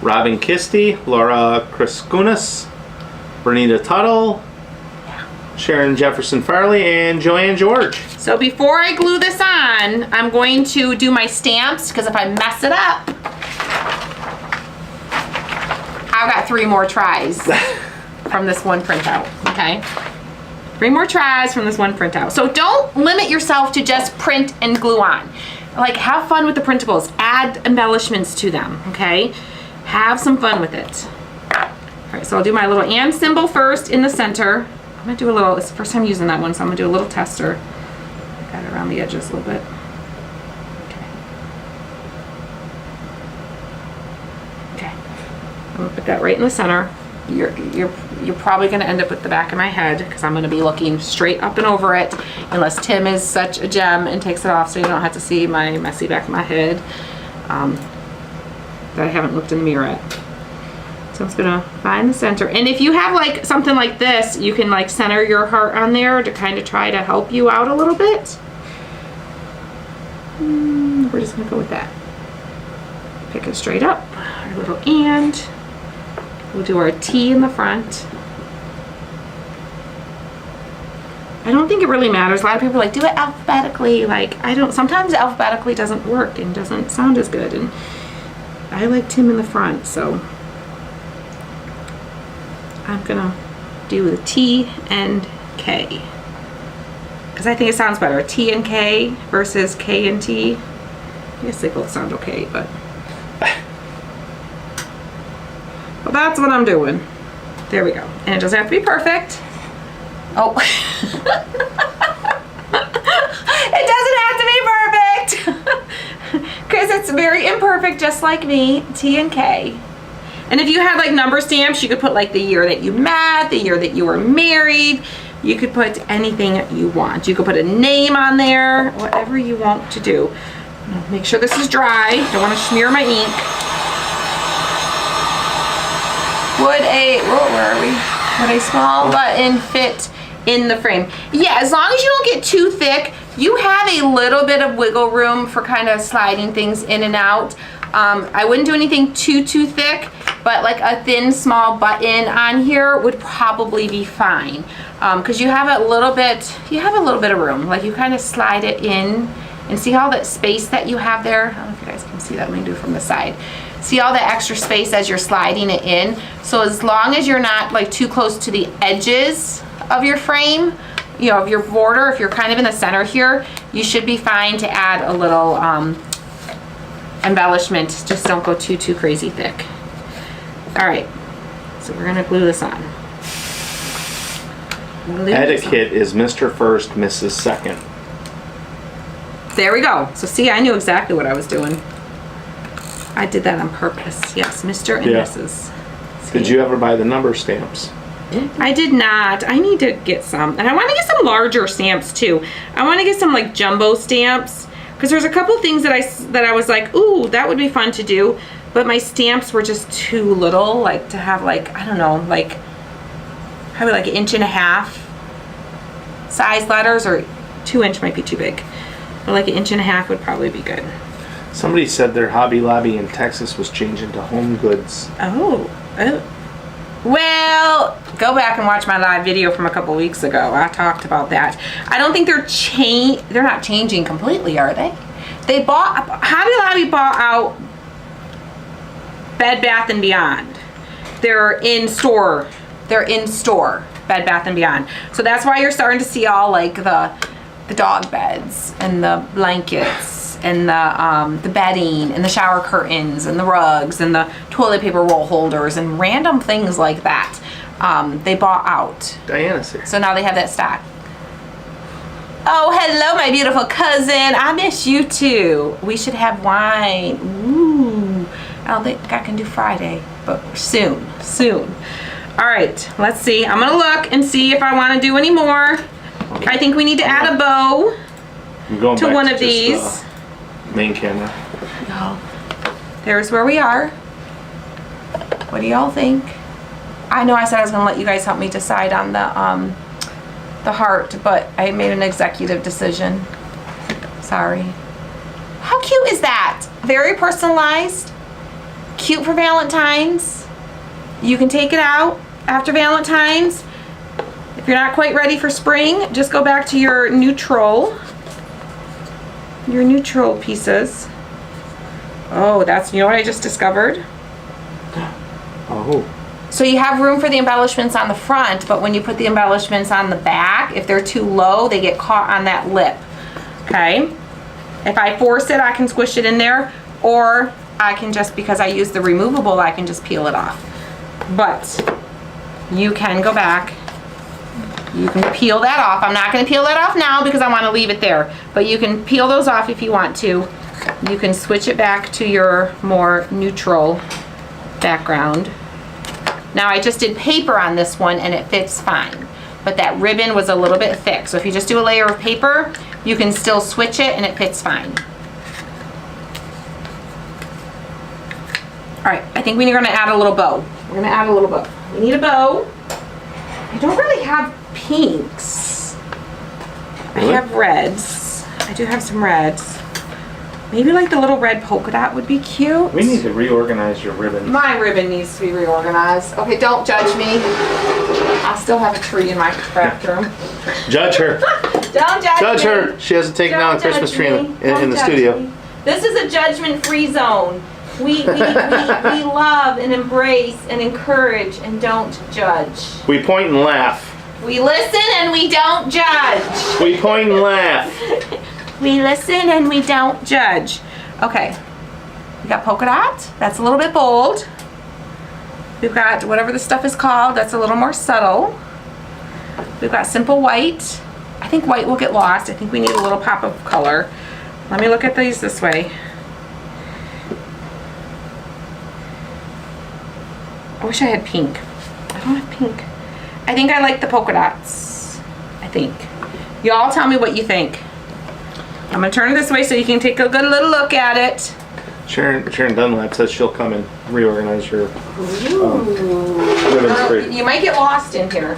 [SPEAKER 2] Robin Kisty, Laura Kriskunas, Bernita Tuttle, Sharon Jefferson Farley, and Joanne George.
[SPEAKER 1] So before I glue this on, I'm going to do my stamps, because if I mess it up, I've got 3 more tries from this one printout, okay? 3 more tries from this one printout. So don't limit yourself to just print and glue on. Like, have fun with the printables. Add embellishments to them, okay? Have some fun with it. All right, so I'll do my little and symbol first in the center. I'm gonna do a little, it's the first time using that one, so I'm gonna do a little tester. Got it around the edges a little bit. Okay. I'm gonna put that right in the center. You're probably gonna end up with the back of my head because I'm gonna be looking straight up and over it, unless Tim is such a gem and takes it off so you don't have to see my messy back of my head that I haven't looked in the mirror at. So I'm just gonna find the center. And if you have like something like this, you can like center your heart on there to kind of try to help you out a little bit. We're just gonna go with that. Pick it straight up, our little and. We'll do our T in the front. I don't think it really matters. A lot of people are like, do it alphabetically. Like, sometimes alphabetically doesn't work and doesn't sound as good. And I like Tim in the front, so I'm gonna do the T and K. Because I think it sounds better. T and K versus K and T. I guess they both sound okay, but that's what I'm doing. There we go. And it doesn't have to be perfect. Oh. It doesn't have to be perfect. Because it's very imperfect, just like me. T and K. And if you had like number stamps, you could put like the year that you met, the year that you were married. You could put anything you want. You could put a name on there, whatever you want to do. Make sure this is dry. Don't want to smear my ink. Would a small button fit in the frame? Yeah, as long as you don't get too thick, you have a little bit of wiggle room for kind of sliding things in and out. I wouldn't do anything too thick, but like a thin small button on here would probably be fine. Because you have a little bit of room. Like you kind of slide it in and see all that space that you have there. I don't know if you guys can see that. Let me do it from the side. See all the extra space as you're sliding it in. So as long as you're not like too close to the edges of your frame, you know, of your border, if you're kind of in the center here, you should be fine to add a little embellishment. Just don't go too crazy thick. All right, so we're gonna glue this on.
[SPEAKER 2] Etiquette is Mr. First, Mrs. Second.
[SPEAKER 1] There we go. So see, I knew exactly what I was doing. I did that on purpose. Yes, Mr. and Mrs. See?
[SPEAKER 2] Did you ever buy the number stamps?
[SPEAKER 1] I did not. I need to get some. And I want to get some larger stamps too. I want to get some like jumbo stamps. Because there's a couple things that I was like, ooh, that would be fun to do. But my stamps were just too little. Like to have like, I don't know, like probably like 1.5 inch size letters, or 2 inch might be too big. But like 1.5 inches would probably be good.
[SPEAKER 2] Somebody said their Hobby Lobby in Texas was changing to Home Goods.
[SPEAKER 1] Oh. Well, go back and watch my live video from a couple weeks ago. I talked about that. I don't think they're not changing completely, are they? Hobby Lobby bought out Bed Bath & Beyond. They're in store. Bed Bath & Beyond. So that's why you're starting to see all like the dog beds and the blankets and the bedding and the shower curtains and the rugs and the toilet paper roll holders and random things like that. They bought out.
[SPEAKER 2] Diana's here.
[SPEAKER 1] So now they have that stock. Oh, hello, my beautiful cousin. I miss you too. We should have wine. Ooh. I don't think I can do Friday, but soon. All right, let's see. I'm gonna look and see if I want to do any more. I think we need to add a bow to one of these.
[SPEAKER 2] Main camera.
[SPEAKER 1] There's where we are. What do y'all think? I know I said I was gonna let you guys help me decide on the heart, but I made an executive decision. Sorry. How cute is that? Very personalized. Cute for Valentine's. You can take it out after Valentine's. If you're not quite ready for spring, just go back to your neutral pieces. Oh, you know what I just discovered?
[SPEAKER 2] Oh.
[SPEAKER 1] So you have room for the embellishments on the front, but when you put the embellishments on the back, if they're too low, they get caught on that lip. Okay? If I force it, I can squish it in there, or I can just, because I use the removable, I can just peel it off. But you can go back. You can peel that off. I'm not going to peel that off now because I want to leave it there. But you can peel those off if you want to. You can switch it back to your more neutral background. Now I just did paper on this one and it fits fine. But that ribbon was a little bit thick. So if you just do a layer of paper, you can still switch it and it fits fine. All right, I think we're going to add a little bow. We're going to add a little bow. We need a bow. I don't really have pinks.
[SPEAKER 2] Really?
[SPEAKER 1] I have reds. I do have some reds. Maybe like the little red polka dot would be cute.
[SPEAKER 2] We need to reorganize your ribbon.
[SPEAKER 1] My ribbon needs to be reorganized. Okay, don't judge me. I still have a tree in my craft room.
[SPEAKER 2] Judge her.
[SPEAKER 1] Don't judge me.
[SPEAKER 2] her. She hasn't taken down a Christmas tree in the studio.
[SPEAKER 1] Me. This is a judgment-free zone. We love and embrace and encourage and don't judge.
[SPEAKER 2] We point and laugh.
[SPEAKER 1] We listen and we don't judge.
[SPEAKER 2] We point and laugh.
[SPEAKER 1] We listen and we don't judge. Okay, we got polka dot. That's a little bit bold. We've got whatever the stuff is called. That's a little more subtle. We've got simple white. I think white will get lost. I think we need a little pop of color. Let me look at these this way. I wish I had pink. I don't have pink. I think I like the polka dots. I think. Y'all tell me what you think. I'm gonna turn it this way so you can take a good little look at it.
[SPEAKER 2] Sharon Dunlap says she'll come and reorganize your ribbons for you.
[SPEAKER 1] You might get lost in here. You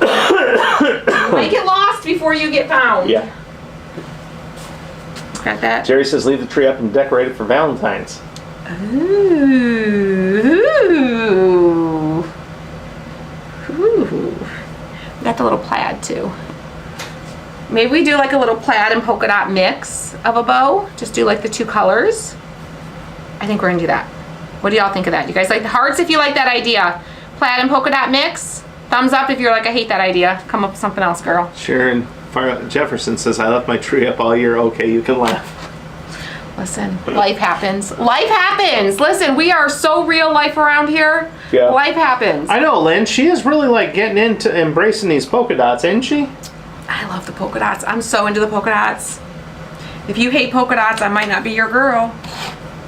[SPEAKER 1] might get lost before you get found.
[SPEAKER 2] Yeah.
[SPEAKER 1] Got that?
[SPEAKER 2] Jerry says leave the tree up and decorate it for Valentine's.
[SPEAKER 1] Ooh. Ooh. Got the little plaid too. Maybe we do like a little plaid and polka dot mix of a bow. Just do like the two colors. I think we're gonna do that. What do y'all think of that? You guys like the hearts if you like that idea. Plaid and polka dot mix. Thumbs up if you're like, I hate that idea. Come up with something else, girl.
[SPEAKER 2] Sharon Jefferson says, I left my tree up all year. Okay, you can laugh.
[SPEAKER 1] Listen, life happens. Life happens. Listen, we are so real life around here.
[SPEAKER 2] Yeah.
[SPEAKER 1] Life happens.
[SPEAKER 2] I know, Lynn. She is really like getting into embracing these polka dots, isn't she?
[SPEAKER 1] I love the polka dots. I'm so into the polka dots. If you hate polka dots, I might not be your girl.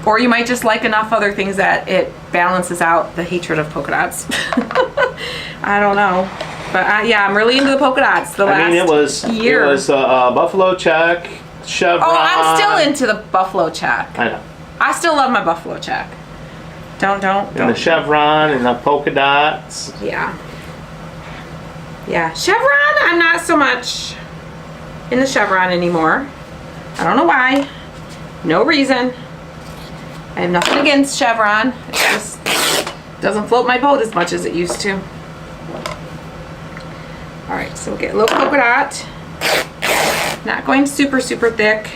[SPEAKER 1] Or you might just like enough other things that it balances out the hatred of polka dots. I don't know. But yeah, I'm really into the polka dots. The last year.
[SPEAKER 2] It was buffalo check, chevron.
[SPEAKER 1] Oh, I'm still into the buffalo check.
[SPEAKER 2] I know.
[SPEAKER 1] I still love my buffalo check. Don't.
[SPEAKER 2] And the chevron and the polka dots.
[SPEAKER 1] Yeah. Yeah, chevron, I'm not so much in the chevron anymore. I don't know why. No reason. I have nothing against chevron. It just doesn't float my boat as much as it used to. All right, so we'll get a little polka dot. Not going super, super thick.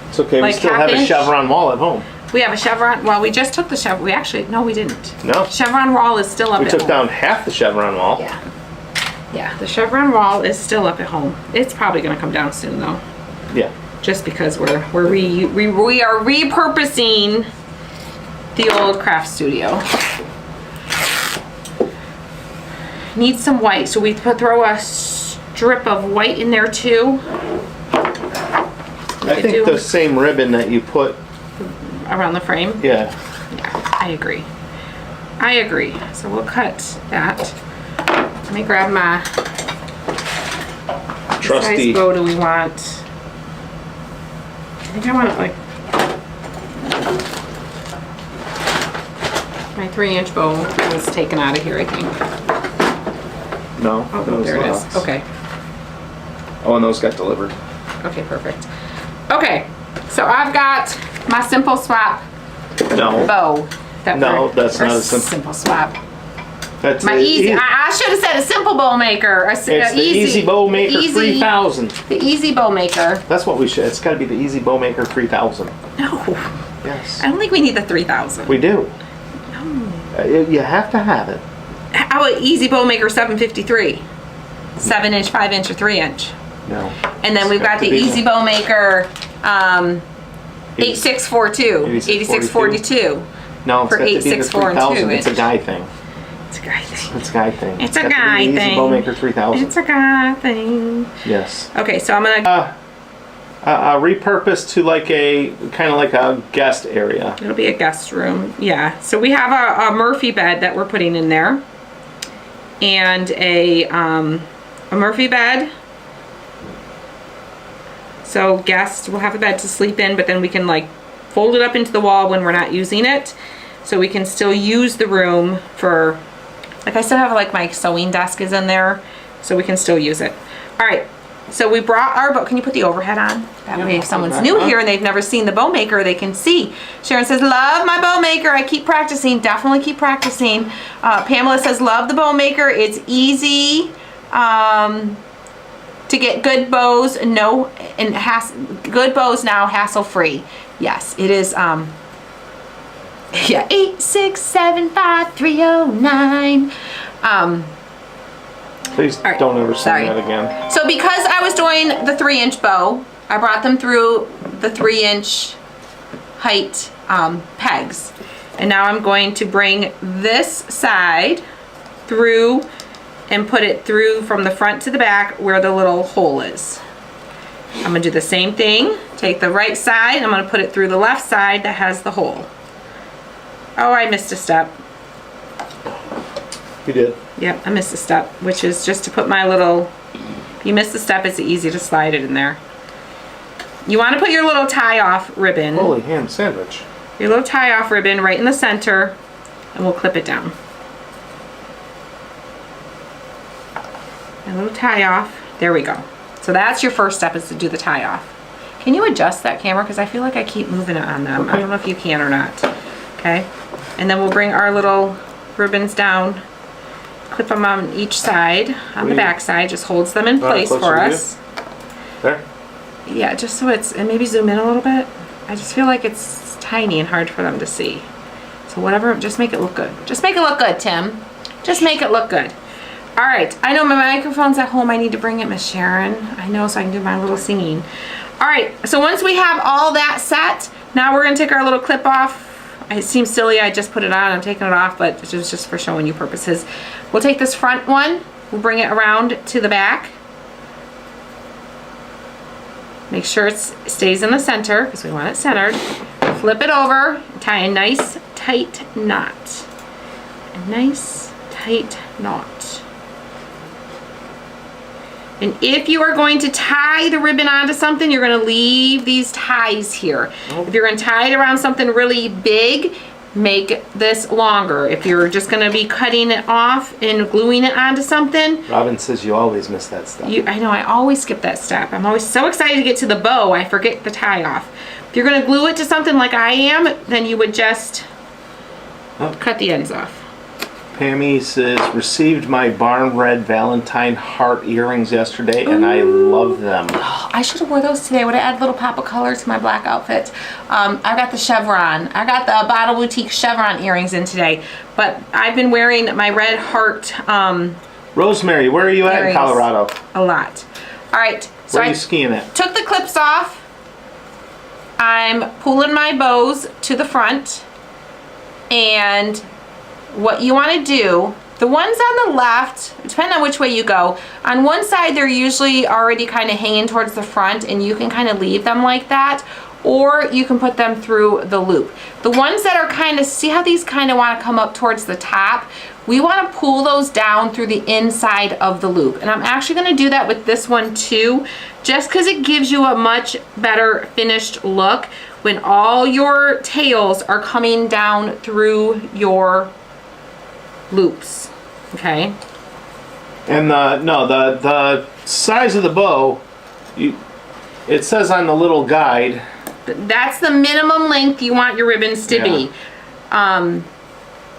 [SPEAKER 2] It's okay,
[SPEAKER 1] like
[SPEAKER 2] we still have a
[SPEAKER 1] inch.
[SPEAKER 2] chevron wall at home.
[SPEAKER 1] We have a chevron, well, we just took the chevron, no, we didn't.
[SPEAKER 2] No.
[SPEAKER 1] Chevron wall is still up
[SPEAKER 2] We
[SPEAKER 1] at
[SPEAKER 2] took
[SPEAKER 1] home.
[SPEAKER 2] down half the chevron wall.
[SPEAKER 1] Yeah. Yeah, the chevron wall is still up at home. It's probably gonna come down soon though.
[SPEAKER 2] Yeah.
[SPEAKER 1] Just because we are repurposing the old craft studio. Needs some white, so we throw a strip of white in there too.
[SPEAKER 2] I think the same ribbon that you put
[SPEAKER 1] around the frame.
[SPEAKER 2] Yeah.
[SPEAKER 1] I agree. I agree. So we'll cut that. Let me grab my
[SPEAKER 2] trusty.
[SPEAKER 1] What size bow do we want? I think I want it like my 3-inch bow was taken out of here, I think.
[SPEAKER 2] No.
[SPEAKER 1] Oh, there it is. Okay.
[SPEAKER 2] Oh, and those got delivered.
[SPEAKER 1] Okay, perfect. Okay, so I've got my simple swap
[SPEAKER 2] No.
[SPEAKER 1] bow.
[SPEAKER 2] No, that's not a
[SPEAKER 1] simple swap.
[SPEAKER 2] That's
[SPEAKER 1] My easy. I should have said a simple bow maker.
[SPEAKER 2] It's the Easy Bow Maker 3000.
[SPEAKER 1] The Easy Bow Maker.
[SPEAKER 2] That's what we should. It's got to be the Easy Bow Maker 3000.
[SPEAKER 1] No.
[SPEAKER 2] Yes.
[SPEAKER 1] I don't think we need the 3000.
[SPEAKER 2] We do.
[SPEAKER 1] No.
[SPEAKER 2] You have to have it.
[SPEAKER 1] How about Easy Bow Maker 753? 7-inch, 5-inch, or 3-inch.
[SPEAKER 2] No.
[SPEAKER 1] And then we've got the Easy Bow Maker 8642, 8642.
[SPEAKER 2] No, it's
[SPEAKER 1] for
[SPEAKER 2] got to be the
[SPEAKER 1] 864 and
[SPEAKER 2] 3000.
[SPEAKER 1] 2
[SPEAKER 2] It's a guy thing.
[SPEAKER 1] It's a guy thing.
[SPEAKER 2] It's a guy thing.
[SPEAKER 1] It's a
[SPEAKER 2] got to be
[SPEAKER 1] guy
[SPEAKER 2] the Easy
[SPEAKER 1] thing.
[SPEAKER 2] Bow Maker 3000.
[SPEAKER 1] It's a guy thing.
[SPEAKER 2] Yes.
[SPEAKER 1] Okay, so I'm gonna
[SPEAKER 2] repurpose to like a kind of like a guest area.
[SPEAKER 1] it'll be a guest room. Yeah. So we have a Murphy bed that we're putting in there. And a Murphy bed. So guests will have a bed to sleep in, but then we can like fold it up into the wall when we're not using it. So we can still use the room for, like I still have like my sewing desk is in there, so we can still use it. All right, so we brought our bow. Can you put the overhead on? That way if someone's new here and they've never seen the bow maker, they can see. Sharon says, love my bow maker. I keep practicing, definitely keep practicing. Pamela says, love the bow maker. It's easy to get good bows, good bows now, hassle-free. Yes, it is. Yeah, 8675309.
[SPEAKER 2] Please
[SPEAKER 1] right,
[SPEAKER 2] don't ever
[SPEAKER 1] sorry.
[SPEAKER 2] send that again.
[SPEAKER 1] So because I was doing the 3-inch bow, I brought them through the 3-inch height pegs. And now I'm going to bring this side through and put it through from the front to the back where the little hole is. I'm gonna do the same thing. Take the right side, I'm gonna put it through the left side that has the hole. Oh, I missed a step.
[SPEAKER 2] You did.
[SPEAKER 1] Yep, I missed a step, which is just to put my little, if you miss the step, it's easy to slide it in there. You want to put your little tie-off ribbon,
[SPEAKER 2] Holy ham sandwich.
[SPEAKER 1] your little tie-off ribbon right in the center, and we'll clip it down. A little tie-off. There we go. So that's your first step, is to do the tie-off. Can you adjust that camera? Because I feel like I keep moving it on them. I don't know if you can or not. Okay. And then we'll bring our little ribbons down, clip them on each side, on the back side, just holds them in place for us.
[SPEAKER 2] There?
[SPEAKER 1] Yeah, just so it's, and maybe zoom in a little bit. I just feel like it's tiny and hard for them to see. So whatever, just make it look good. Just make it look good, Tim. Just make it look good. All right, I know my microphone's at home. I need to bring it, Miss Sharon. I know, so I can do my little singing. All right, so once we have all that set, now we're gonna take our little clip off. It seems silly, I just put it on, I'm taking it off, but it was just for showing you purposes. We'll take this front one, we'll bring it around to the back. Make sure it stays in the center, because we want it centered. Flip it over, tie a nice tight knot. A nice tight knot. And if you are going to tie the ribbon onto something, you're going to leave these ties here. If you're going to tie it around something really big, make this longer. If you're just gonna be cutting it off and gluing it onto something.
[SPEAKER 2] Robin says you always miss that step.
[SPEAKER 1] I know, I always skip that step. I'm always so excited to get to the bow, I forget the tie off. If you're gonna glue it to something like I am, then you would just cut the ends off.
[SPEAKER 2] Pammy says, received my barn red Valentine heart earrings yesterday, and I love them.
[SPEAKER 1] Oh, I should have wore those today. Would have added a little pop of color to my black outfit. I got the chevron. I got the Bottle Boutique chevron earrings in today, but I've been wearing my red heart
[SPEAKER 2] Rosemary, where are you at in Colorado?
[SPEAKER 1] a lot. All right, so
[SPEAKER 2] Where are you skiing at?
[SPEAKER 1] took the clips off. I'm pulling my bows to the front, and what you want to do, the ones on the left, depending on which way you go, on one side they're usually already kind of hanging towards the front and you can kind of leave them like that, or you can put them through the loop. The ones that are kind of, see how these kind of want to come up towards the top? We want to pull those down through the inside of the loop. And I'm actually going to do that with this one too, just because it gives you a much better finished look when all your tails are coming down through your loops. Okay.
[SPEAKER 2] And the size of the bow, it says on the little guide.
[SPEAKER 1] That's the minimum length you want your ribbons to be.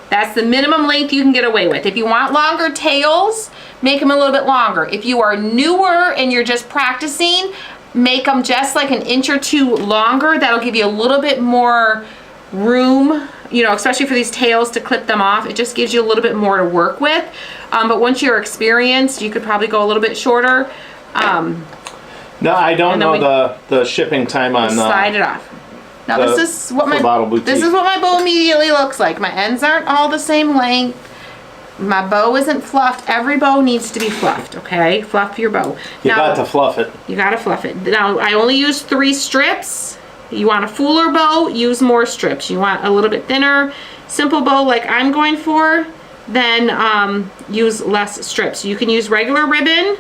[SPEAKER 1] That's the minimum length you can get away with. If you want longer tails, make them a little bit longer. If you are newer and you're just practicing, make them just like an inch or two longer. That'll give you a little bit more room, you know, especially for these tails to clip them off. It just gives you a little bit more to work with. But once you're experienced, you could probably go a little bit shorter.
[SPEAKER 2] No, I don't know the shipping time on.
[SPEAKER 1] Slide it off. Now this is what my bow immediately looks like. My ends aren't all the same length. My bow isn't fluffed. Every bow needs to be fluffed, okay? Fluff your bow.
[SPEAKER 2] You got to fluff it.
[SPEAKER 1] You got to fluff it. Now I only use 3 strips. You want a fuller bow, use more strips. You want a little bit thinner, simple bow like I'm going for, then use less strips. You can use regular ribbon,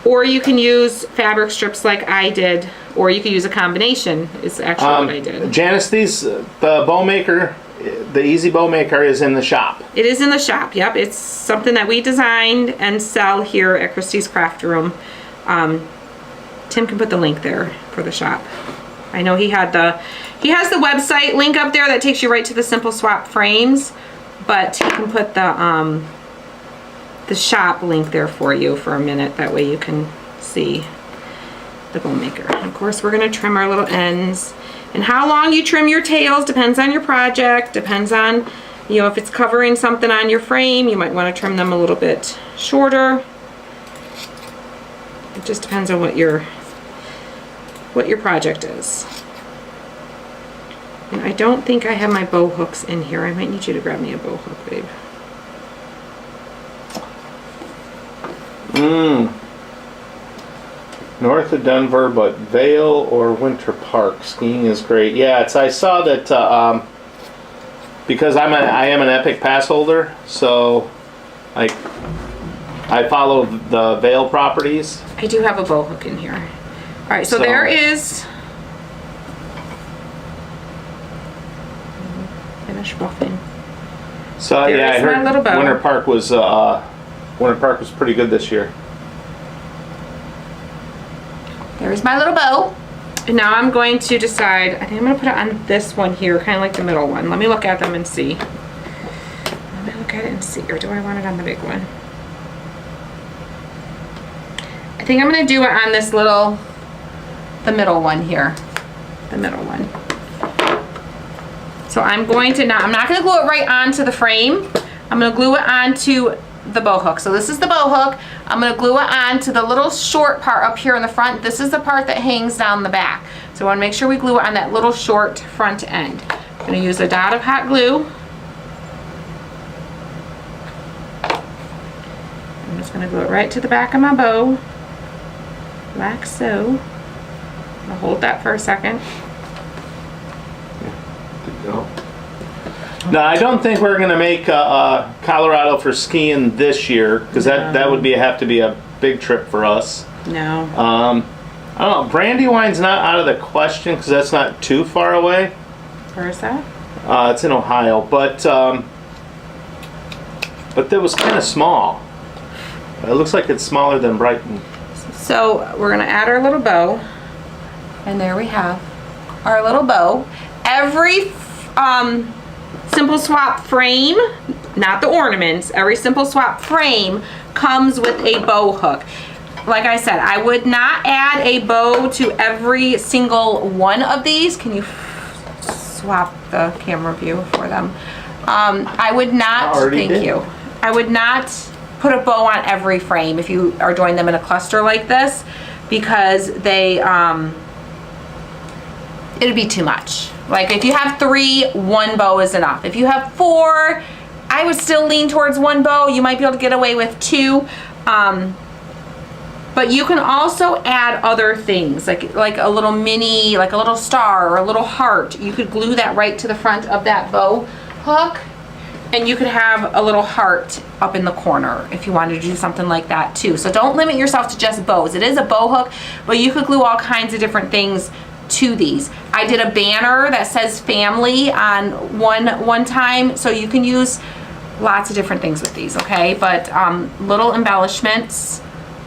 [SPEAKER 1] or you can use fabric strips like I did, or you could use a combination, is actually what I did.
[SPEAKER 2] Janice, the bow maker, the Easy Bow Maker is in the shop.
[SPEAKER 1] It is in the shop, yep. It's something that we designed and sell here at Christie's Craft Room. Tim can put the link there for the shop. I know he has the website link up there that takes you right to the Simple Swap frames, but he can put the shop link there for you for a minute. That way you can see the bow maker. And of course, we're going to trim our little ends. And how long you trim your tails depends on your project, depends on, you know, if it's covering something on your frame, you might want to trim them a little bit shorter. It just depends on what your project is. And I don't think I have my bow hooks in here. I might need you to grab me a bow hook, babe.
[SPEAKER 2] North of Denver, but Vail or Winter Park skiing is great. Yeah, I saw that because I am an Epic Pass holder, so I follow the Vail properties.
[SPEAKER 1] I do have a bow hook in here. All right, so there is. Finish buffing.
[SPEAKER 2] So
[SPEAKER 1] there
[SPEAKER 2] yeah, I heard
[SPEAKER 1] my little bow.
[SPEAKER 2] Winter Park was pretty good this year.
[SPEAKER 1] There's my little bow. And now I'm going to decide, I think I'm going to put it on this one here, kind of like the middle one. Let me look at them and see. Let me look at it and see, or do I want it on the big one? I think I'm going to do it on this little, the middle one here. The middle one. So I'm going to, now I'm not going to glue it right onto the frame. I'm going to glue it onto the bow hook. So this is the bow hook. I'm going to glue it onto the little short part up here in the front. This is the part that hangs down the back. So I want to make sure we glue it on that little short front end. I'm going to use a dot of hot glue. I'm just going to glue it right to the back of my bow, like so. I'll hold that for a second.
[SPEAKER 2] No, I don't think we're going to make Colorado for skiing this year, because that would have to be a big trip for us.
[SPEAKER 1] No.
[SPEAKER 2] I don't know. Brandywine's not out of the question because that's not too far away.
[SPEAKER 1] Where is that?
[SPEAKER 2] It's in Ohio, but that was kind of small. It looks like it's smaller than Brighton.
[SPEAKER 1] So we're gonna add our little bow, and there we have our little bow. Every Simple Swap frame, not the ornaments, every Simple Swap frame comes with a bow hook. Like I said, I would not add a bow to every single one of these. Can you swap the camera view for them? I would not, thank you. I would not put a bow on every frame if you are doing them in a cluster like this, because they, it'd be too much. Like if you have 3, 1 bow is enough. If you have 4, I would still lean towards 1 bow. You might be able to get away with 2. But you can also add other things, like a little mini, like a little star or a little heart. You could glue that right to the front of that bow hook, and you could have a little heart up in the corner if you wanted to do something like that too. So don't limit yourself to just bows. It is a bow hook, but you could glue all kinds of different things to these. I did a banner that says family on one time, so you can use lots of different things with these, okay? But little embellishments,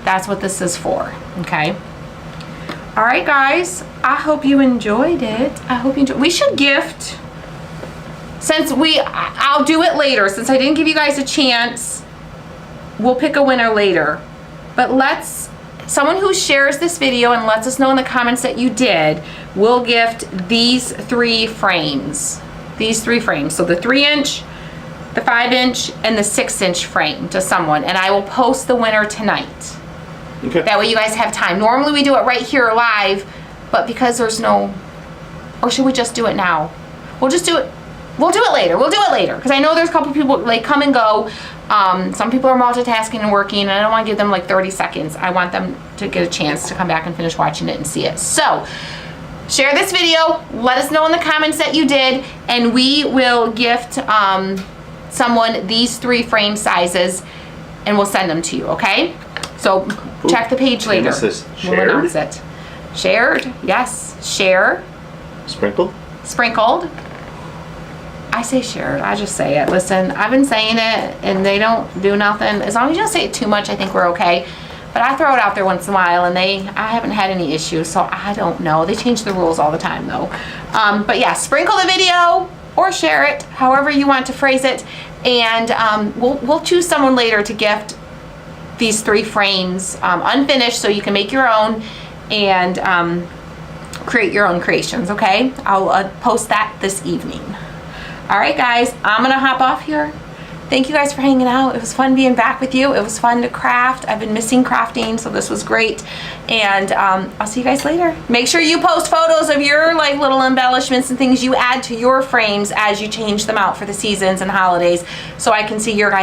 [SPEAKER 1] that's what this is for, okay? All right, guys, I hope you enjoyed it. I hope you enjoyed. We should gift, since I'll do it later, since I didn't give you guys a chance, we'll pick a winner later. But someone who shares this video and lets us know in the comments that you did, will gift these 3 frames. These 3 frames, so the 3-inch, the 5-inch, and the 6-inch frame to someone, and I will post the winner tonight.
[SPEAKER 2] Okay.
[SPEAKER 1] That way you guys have time. Normally we do it right here live, but because there's no, or should we just do it now? We'll just do it. We'll do it later. We'll do it later, because I know there's a couple people, like, come and go. Some people are multitasking and working, and I don't want to give them like 30 seconds. I want them to get a chance to come back and finish watching it and see it. So share this video, let us know in the comments that you did, and we will gift someone these 3 frame sizes, and we'll send them to you, okay? So check the page later. We'll announce it. Shared, yes. Share.
[SPEAKER 2] Sprinkled?
[SPEAKER 1] Sprinkled. I say shared, I just say it. Listen, I've been saying it and they don't do nothing. As long as you don't say it too much, I think we're okay. But I throw it out there once in a while, and I haven't had any issues, so I don't know. They change the rules all the time though. But yeah, sprinkle the video or share it, however you want to phrase it. And we'll choose someone later to gift these 3 frames unfinished, so you can make your own and create your own creations, okay? I'll post that this evening. All right, guys, I'm gonna hop off here. Thank you guys for hanging out. It was fun being back with you. It was fun to craft. I've been missing crafting, so this was great. And I'll see you guys later. Make sure you post photos of your like little embellishments and things you add to your frames as you change them out for the seasons and holidays, so I can see your guys'